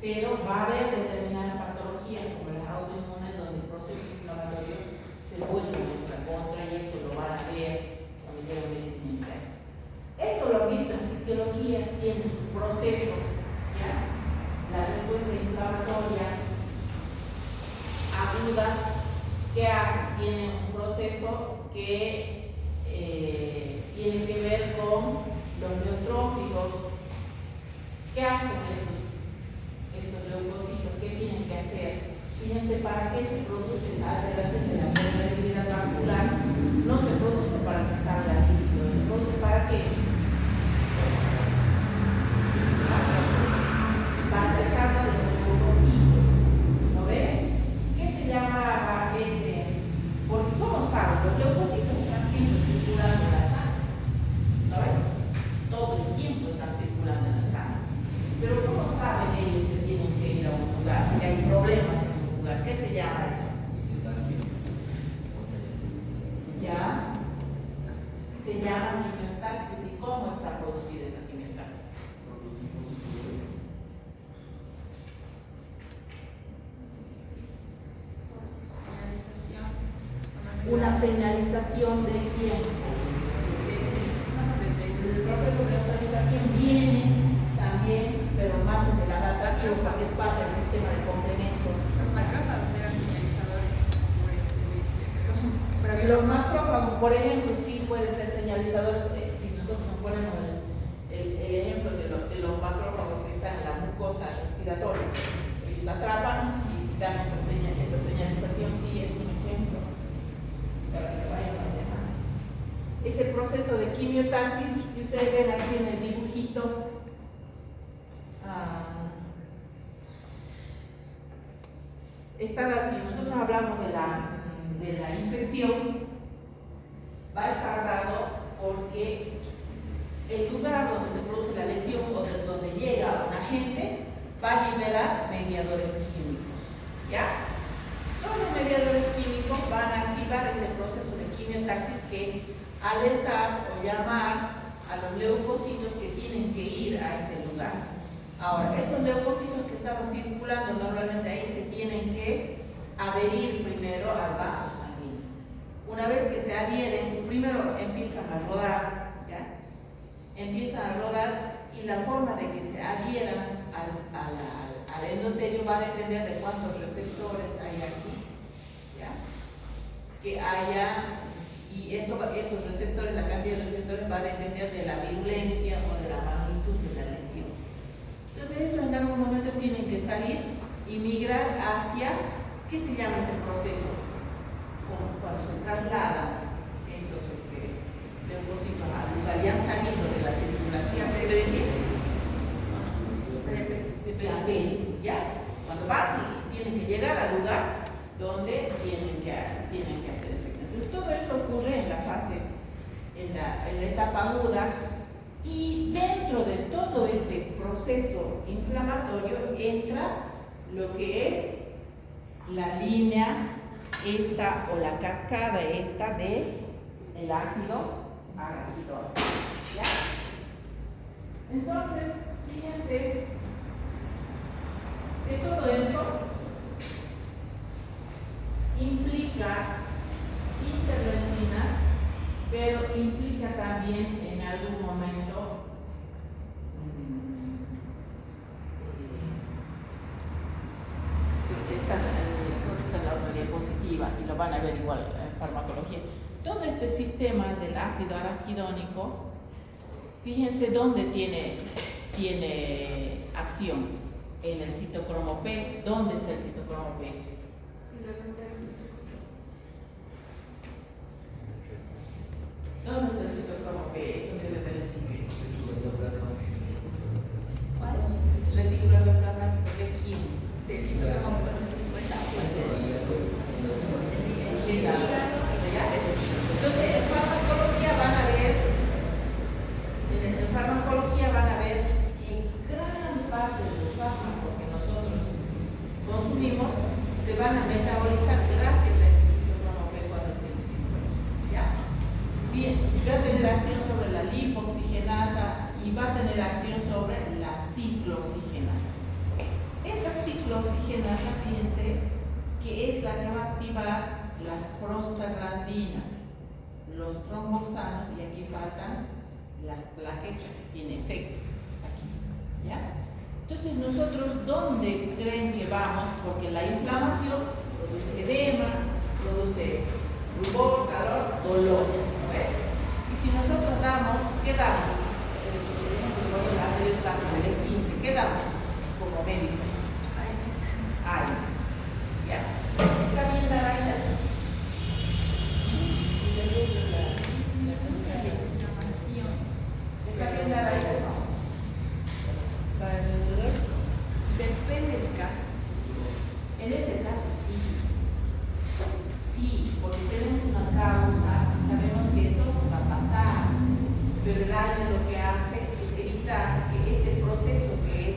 pero va a haber determinadas patologías como las autoinmunes donde el proceso inflamatorio se vuelve en nuestra contra y eso lo van a ver cuando llega medicina interna. Esto lo han visto en fisiología, tiene su proceso, ¿ya? La respuesta inflamatoria aguda, ¿qué hace? Tiene un proceso que tiene que ver con los neutrófilos. ¿Qué hacen estos leucocitos? ¿Qué tienen que hacer? Fíjense, ¿para qué se produce esa alteración de la permeabilidad vascular? No se produce para que salga líquido, se produce para qué? Para que salga de los leucocitos. ¿No ven? ¿Qué se llama ese? Porque ¿cómo saben? Los leucocitos están siempre circulando en la sangre. ¿No ven? Todo el tiempo están circulando en la sangre. Pero ¿cómo saben ellos que tienen que ir a un lugar? Que hay problemas en un lugar. ¿Qué se llama eso? ¿Ya? Se llama quimiotaxis. ¿Y cómo está producida esa quimiotaxis? Señalización. Una señalización de quién. El proceso de señalización viene también, pero más en el adaptativo, porque es parte del sistema de complemento. Los macrófagos eran señalizadores por excelencia, pero Los macrófagos, por ejemplo, sí pueden ser señalizadores. Si nosotros nos ponemos el ejemplo de los macrófagos que están en la mucosa respiratoria, ellos atrapan y dan esa señalización, sí es un ejemplo para que vayan a ver más. Ese proceso de quimiotaxis, si ustedes ven aquí en el dibujito, si nosotros hablamos de la infección, va a estar dado porque el lugar donde se produce la lesión o de donde llega un agente va a liberar mediadores químicos, ¿ya? Todos los mediadores químicos van a activar ese proceso de quimiotaxis, que es alertar o llamar a los leucocitos que tienen que ir a este lugar. Ahora, estos leucocitos que estaban circulando normalmente ahí se tienen que adherir primero al vaso sanguíneo. Una vez que se adhieren, primero empiezan a rodar, ¿ya? Empiezan a rodar y la forma de que se adhieran al endotelio va a depender de cuántos receptores hay aquí, ¿ya? Que haya, y estos receptores, la cantidad de receptores va a depender de la virulencia o de la magnitud de la lesión. Entonces, estos en algún momento tienen que salir y migrar hacia, ¿qué se llama ese proceso? Como cuando se trasladan estos leucocitos al lugar, ya han salido de la circulación. ¿Ya? Cuando van y tienen que llegar al lugar donde tienen que hacer efecto. Entonces, todo eso ocurre en la fase, en la etapa aguda. Y dentro de todo este proceso inflamatorio entra lo que es la línea esta o la cascada esta de el ácido araquidónico, ¿ya? Entonces, fíjense que todo esto implica interleucina, pero implica también en algún momento creo que está en la otra diapositiva y lo van a ver igual en farmacología. Todo este sistema del ácido araquidónico, fíjense dónde tiene acción. En el citocromo P. ¿Dónde está el citocromo P? ¿Dónde está el citocromo P? Eso debe beneficiar. ¿cuál? Retículo endoplasmático de quién? Del citocromo 450. El hígado. Entonces, en farmacología van a ver que gran parte de los fármacos que nosotros consumimos se van a metabolizar gracias a este citocromo P450. ¿Ya? Bien, va a tener acción sobre la lipoxigenasa y va a tener acción sobre la ciclooxigenasa. Esto grasa, fíjense, que es la que va a activar las prostaglandinas, los tromboxanos, y aquí faltan las plaquetas, tiene efecto aquí, ¿ya? Entonces nosotros, ¿dónde creen que vamos? Porque la inflamación produce edema, produce rubor, calor, dolor, ¿no ves? Y si nosotros damos, ¿qué damos? Por ejemplo, la anterior clase del 15, ¿qué damos como médico? AINES, ¿ya? ¿Está bien la AINES? ¿Está bien la AINES? No. Para los dolores, depende del caso. En este caso sí. Sí, porque tenemos una causa y sabemos que eso va a pasar. Pero el AINES lo que hace es evitar que este proceso que es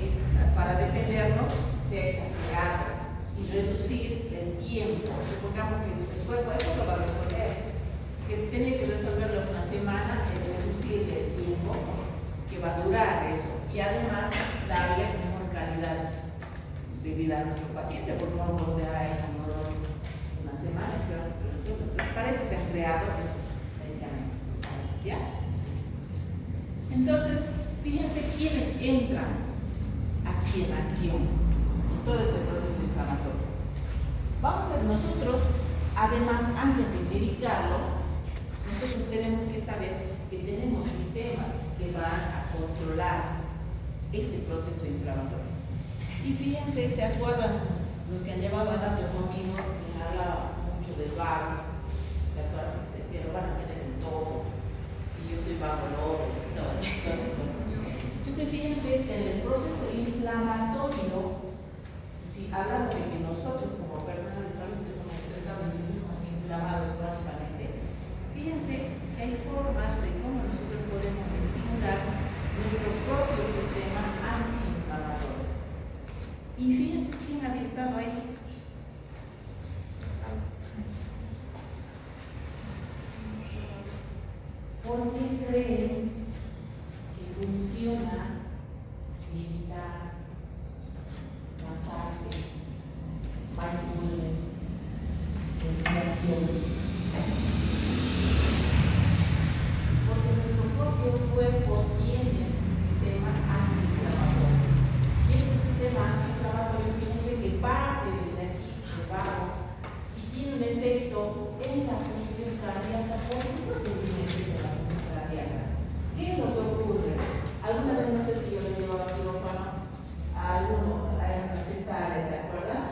para defendernos sea exagerado y reducir el tiempo. Supongamos que el cuerpo eso lo va a resolver. Que si tiene que resolverlo en una semana, es reducir el tiempo que va a durar eso. Y además darle mejor calidad de vida a nuestro paciente, porque no donde hay una semana, entonces para eso se han creado estos medicamentos. ¿Ya? Entonces, fíjense quiénes entran aquí en acción en todo ese proceso inflamatorio. Vamos a nosotros, además, antes de medicarlo, nosotros tenemos que saber que tenemos sistemas que van a controlar ese proceso inflamatorio. Y fíjense, ¿se acuerdan? Los que han llevado adelante conmigo, les hablaba mucho del vago. ¿Se acuerdan? Decía, lo van a tener en todo. Y yo soy vago, y todas esas cosas. Entonces, fíjense, en el proceso inflamatorio, si hablamos de que nosotros como personas de salud que somos estresados y inflamados crónicamente, fíjense que hay formas de cómo nosotros podemos estimular nuestro propio sistema antiinflamatorio. Y fíjense quién había estado ahí. ¿Por qué creen que funciona meditar, masaje, mindfulness, meditación? Porque nuestro propio cuerpo tiene su sistema antiinflamatorio. Y este sistema antiinflamatorio, fíjense que parte desde aquí, debajo, y tiene un efecto en la función cardíaca, por supuesto que tiene efecto en la función cardíaca. ¿Qué es lo que ocurre? Alguna vez, no sé si yo le llevo a quirófano a alguno, a una cesárea, ¿se acuerdan?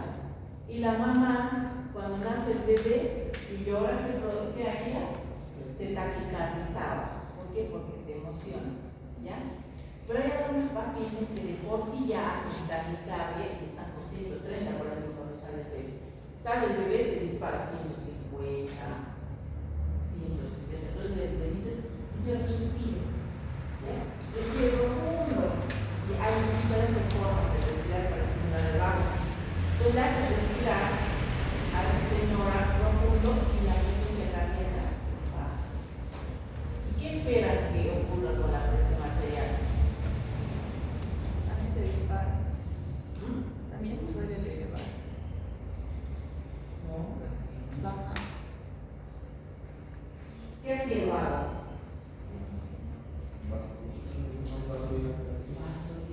Y la mamá, cuando nace el bebé y llora, ¿qué hacía? Se taquicardizaba. ¿Por qué? Porque se emociona, ¿ya? Pero hay algunos pacientes que de por sí ya hacen taquicardia y están con 130, por ejemplo, cuando sale el bebé. Sale el bebé, se dispara 150, 160. Entonces le dices, señor, respire, ¿ya? Respire profundo. Y hay diferentes formas de respirar para estimular el vago. Entonces le hace respirar a la señora profundo y la frecuencia cardíaca baja. ¿Y qué esperan que ocurra con la presión arterial? También se dispara. También se suele elevar. No, Baja. ¿qué hacía el vago? Vasodilatación.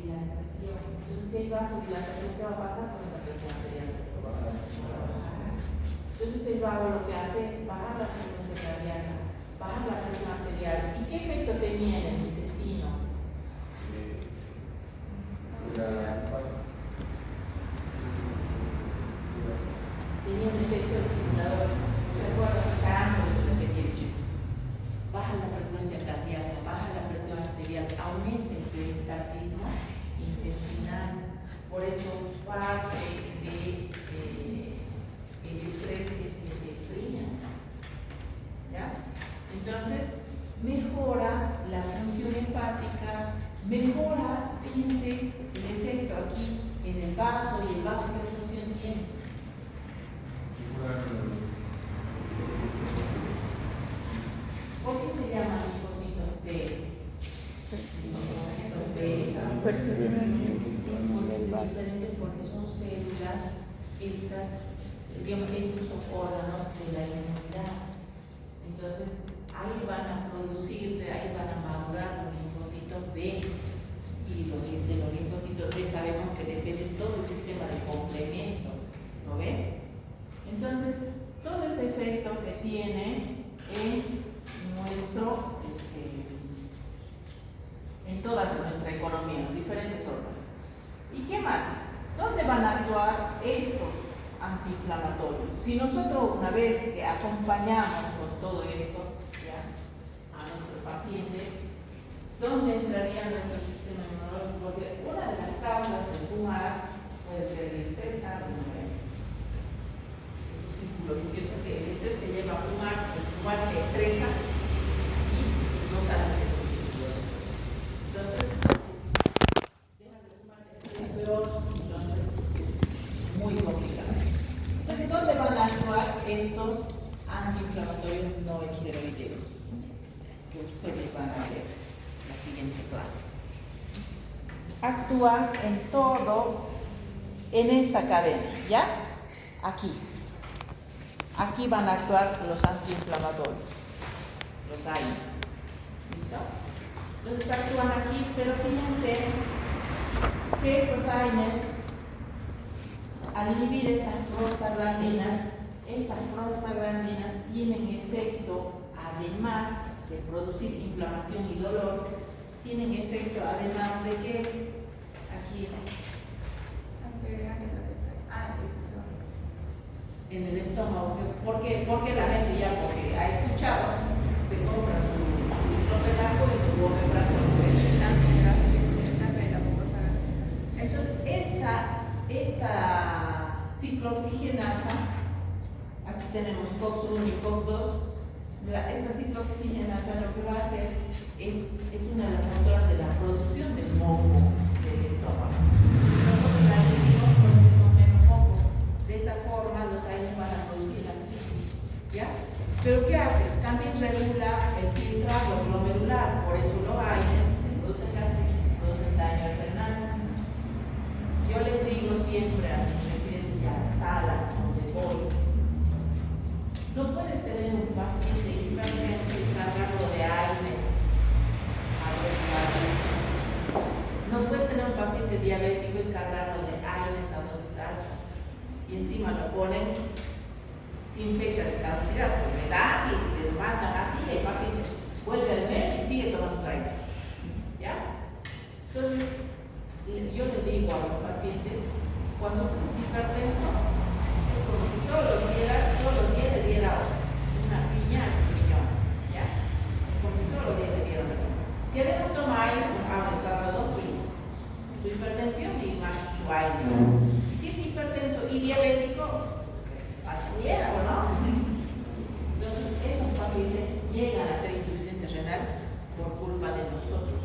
Entonces, si hay vasodilatación, ¿qué va a pasar con esa presión arterial? Entonces, el vago lo que hace es bajar la frecuencia cardíaca, bajar la presión arterial. ¿Y qué efecto tenía en el intestino? Tenía un efecto estimulador. ¿Recuerdan? Cambio lo que tiene, chicos. Baja la frecuencia cardíaca, baja la presión arterial, aumenta el peristaltismo intestinal. Por eso parte de el estrés estriñas. ¿Ya? Entonces, mejora la función hepática, mejora, fíjense, el efecto aquí en el vaso, y el vaso qué función tiene. ¿Por qué se llaman linfocitos T? Porque son células estos son órganos de la inmunidad. Entonces, ahí van a producirse, ahí van a madurar los linfocitos B. Y de los linfocitos B sabemos que depende todo el sistema de complemento. ¿Lo ven? Entonces, todo ese efecto que tiene en en toda nuestra economía, en diferentes órganos. ¿Y qué más? ¿Dónde van a actuar estos antiinflamatorios? Si nosotros una vez que acompañamos con todo esto ya a nuestro paciente, ¿dónde entraría nuestro sistema inmunológico? Porque una de las causas de fumar puede ser el estrés, ¿no? Es un círculo vicioso que el estrés te lleva a fumar, el fumar te estresa y no sales de esos círculos. Entonces, dejas de fumar, es peor, entonces es muy complicado. Entonces, ¿dónde van a actuar estos antiinflamatorios no esteroideos? Que ustedes van a ver en la siguiente clase. Actúan en todo, en esta cadena, ¿ya? Aquí van a actuar los antiinflamatorios, los AINES. ¿Listo? Entonces actúan aquí, pero fíjense que estos AINES, al inhibir estas prostaglandinas tienen efecto, además de producir inflamación y dolor, tienen efecto además de que aquí en el estómago. ¿Por qué? Porque la gente ya porque ha escuchado, se compra su diclofenaco y su omeprazol. Entonces, esta ciclooxigenasa, aquí tenemos COX-1 y COX-2, esta ciclooxigenasa lo que va a hacer es una de las motoras de la producción del moco del estómago. Si nosotros la inhibimos, producimos menos moco. De esta forma, los AINES van a producir la citis, ¿ya? Pero ¿qué hace? También regula el filtrado glomerular, por eso los AINES producen gastritis, producen daño renal. Yo les digo siempre a mis residentes y a las salas donde voy, no puedes tener un paciente hipertenso y cargarlo de AINES. No puedes tener un paciente diabético y cargarlo de AINES a dosis altas. Y encima lo ponen sin fecha de caducidad, porque me da y le mandan así, el paciente vuelve al mes y sigue tomando sus AINES. ¿Ya? Entonces, yo les digo a los pacientes, cuando usted es hipertenso, es como si todos los días le diera una piña a su riñón, ¿ya? Como si todos los días le diera una piña. Si además toma AINES, pues ahora está dando 2 piñas, su hipertensión y más su AINES. Y si es hipertenso y diabético, asumiera o no. Entonces, esos pacientes llegan a hacer insuficiencia renal por culpa de nosotros.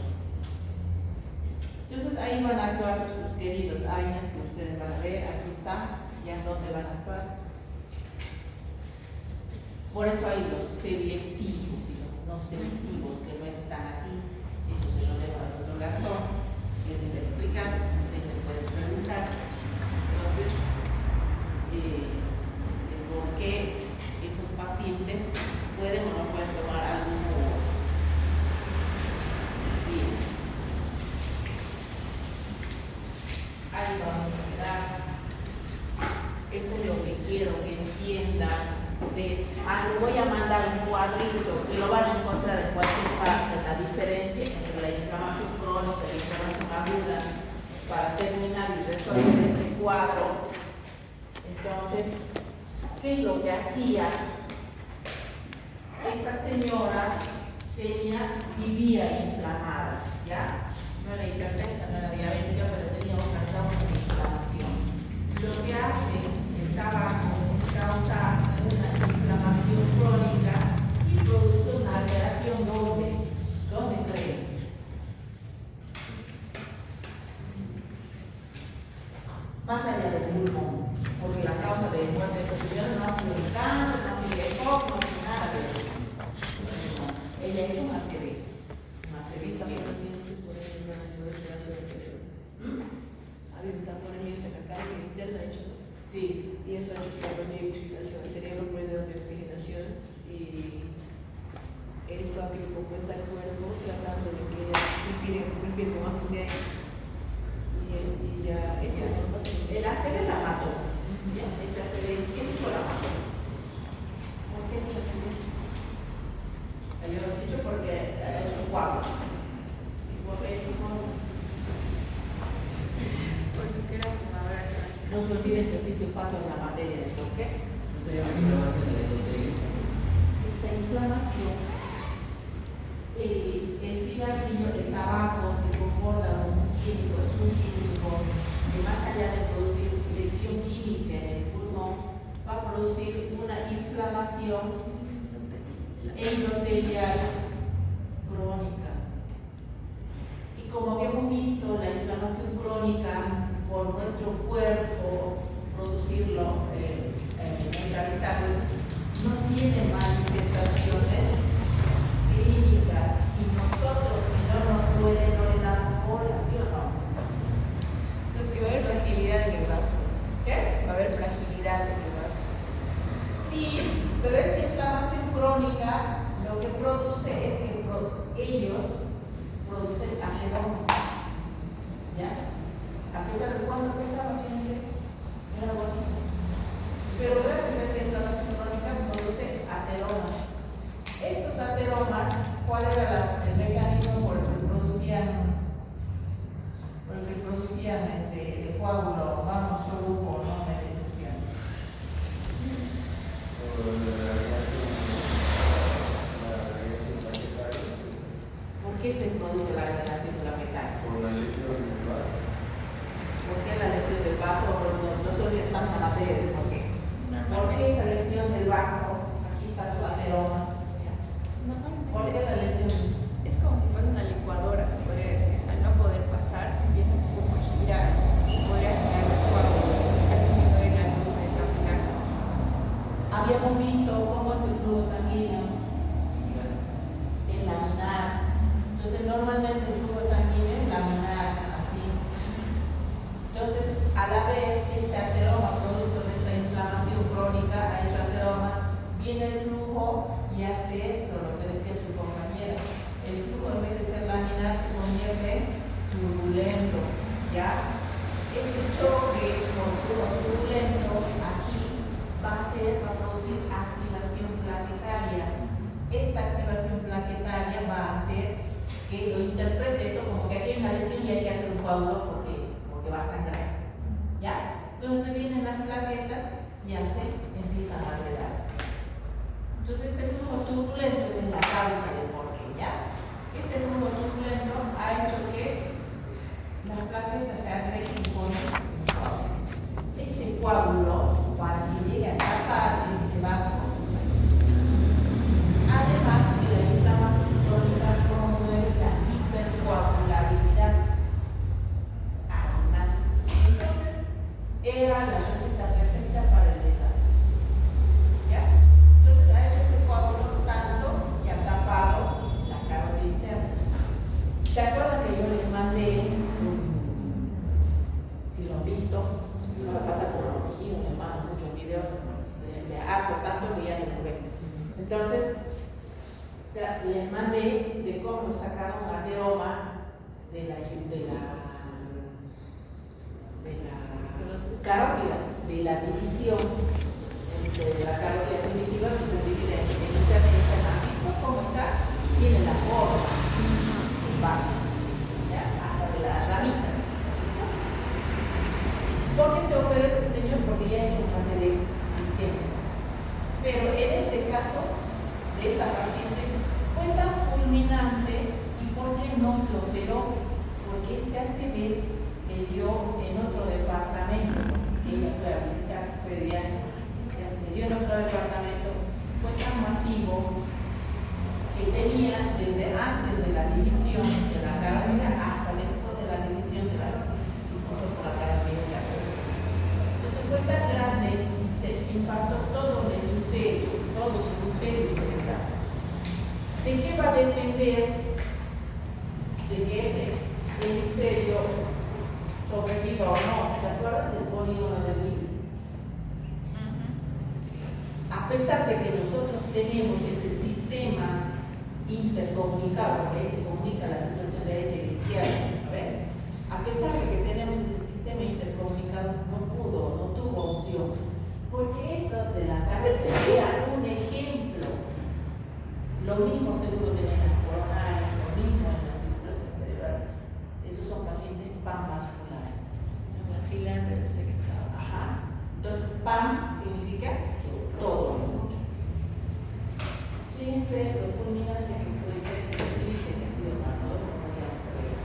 Entonces ahí van a actuar sus queridos AINES que ustedes van a ver, aquí está, ya en dónde van a actuar. Por eso hay los selectivos y los no selectivos que no están así. Eso se lo debo al doctor Garzón, que les va a explicar, ustedes les pueden preguntar. Entonces, ¿por qué esos pacientes pueden o no pueden tomar algo bien? Ahí vamos a quedar. Eso es lo que quiero que entiendan. Les voy a mandar un cuadrito que lo van a encontrar en cualquier parte, la diferencia entre la inflamación crónica y la inflamación aguda, para terminar y resolver este cuadro. Entonces, ¿qué es lo que hacía? Esta señora vivía inflamada, ¿ya? No era hipertensa, no era diabética, pero tenía otra causa de inflamación. Lo que hace el tabaco es causar una inflamación crónica y produce una alteración doble. ¿Dónde creen? Más allá del pulmón, porque la causa de muerte posterior no ha sido el cáncer, no ha sido el EPOC, no ha sido nada de eso. Ella hizo una CV. Una CV también. Había un tapón en esta caca interna hecho. Sí. eso aglicompuesta al cuerpo, tratando de que se tire un tiempo más de ahí. Y ya, no pasa nada. El ACV la mató. ¿Ya? Ese ACV, ¿quién dijo la mató? ¿Por qué dicho ACV? Yo lo he dicho porque ha hecho 4. ¿Y por qué ha hecho 4? Porque era fumadora. No se olviden que oficio pato en la materia de por qué. Esta inflamación, el cigarrillo, el tabaco, se comporta como un químico, es un químico que más allá de producir lesión química en el pulmón, va a producir una inflamación endotelial crónica. Y como habíamos visto, la inflamación crónica por nuestro cuerpo, producirlo, neutralizarlo, no tiene manifestaciones clínicas y nosotros, si no nos puede, no le damos bola, ¿sí o no? Porque va a haber fragilidad en el vaso. ¿Qué? Va a haber fragilidad en el vaso. Sí, pero esta inflamación crónica lo que produce es que ellos producen ateromas. ¿Ya? A pesar de cuánto pesaba, fíjense, era bonito. Pero gracias a esta inflamación crónica produce ateromas. Estos ateromas, ¿cuál era el mecanismo por el que producían el coágulo? Vamos, soluco, no me decepciones. ¿Por qué se produce la agregación plaquetaria? Por la lesión del vaso. ¿Por qué la lesión del vaso? No solo estamos en la materia de por qué. ¿Por qué esa lesión del vaso? Aquí está su ateroma. ¿Por qué la lesión? Es como si fuese una licuadora, se podría decir. Al no poder pasar, empieza como a girar y podría generar los coágulos, haciendo en la luz de caminar. Habíamos visto cómo es el flujo sanguíneo. El laminar. Entonces, normalmente el flujo sanguíneo es laminar, así. Entonces, a la vez, este ateroma, producto de esta inflamación crónica, ha hecho ateroma, viene el flujo y hace esto, lo que decía su compañera. El flujo, en vez de ser laminar, se convierte en turbulento, ¿ya? Este choque con flujo turbulento aquí va a producir activación plaquetaria. Esta activación plaquetaria va a hacer que lo interprete esto como que aquí hay una lesión y hay que hacer un coágulo porque va a sangrar. ¿Ya? Entonces vienen las plaquetas y empiezan a agregarse. Entonces este flujo turbulento es la causa del porqué, ¿ya? Este flujo turbulento ha hecho que las plaquetas se agreguen con este coágulo para que llegue a tapar este vaso. Además que la inflamación crónica promueve la hipercoagulabilidad. Además, entonces era la receta perfecta para el desastre. ¿Ya? Entonces ha hecho ese coágulo tanto que ha tapado la carótida interna. ¿Se acuerdan que yo les mandé, si lo han visto, no me pasa con los niños, les mando muchos videos, me harto tanto que ya no lo ven. Entonces, les mandé de cómo hemos sacado un ateroma de la carótida, de la división de la carótida primitiva que se divide en interna y externa. ¿Visto cómo está? Tiene la forma, el vaso, ¿ya? Hasta de las ramitas. ¿Por qué se operó este señor? Porque ya ha hecho una serie de sistemas. Pero en este caso, de esta paciente, fue tan fulminante. ¿Y por qué no se operó? Porque este ACV le dio en otro departamento, que ella fue a visitar, pero ya le dio en otro departamento, fue tan masivo que tenía desde antes de la división de la carótida hasta después de la división de la por la carótida. Entonces fue tan grande y se impactó todo el hemisferio cerebral. ¿De qué va a depender de que este hemisferio sobreviva o no? ¿Se acuerdan polígono de Willis. A pesar de que nosotros tenemos ese sistema intercomunicado, que ahí se comunica la circulación derecha y izquierda. A ver, a pesar de que tenemos ese sistema intercomunicado, no tuvo opción, porque esto de la carretera era un ejemplo. Lo mismo seguro tenían las coronarias, lo mismo en la circulación cerebral. Esos son pacientes panvasculares. Vacilante, no sé qué estaba. Ajá. Entonces, pan significa todo y mucho. Fíjense lo fulminante que puede ser, lo triste que ha sido para nosotros, no podíamos creer.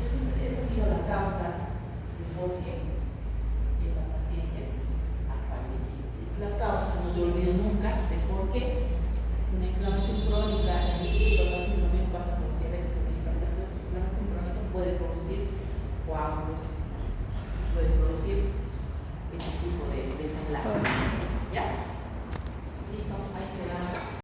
Entonces, esa ha sido la causa de por qué esa paciente ha fallecido. Es la causa, no se olvide nunca de por qué una inflamación crónica en el sistema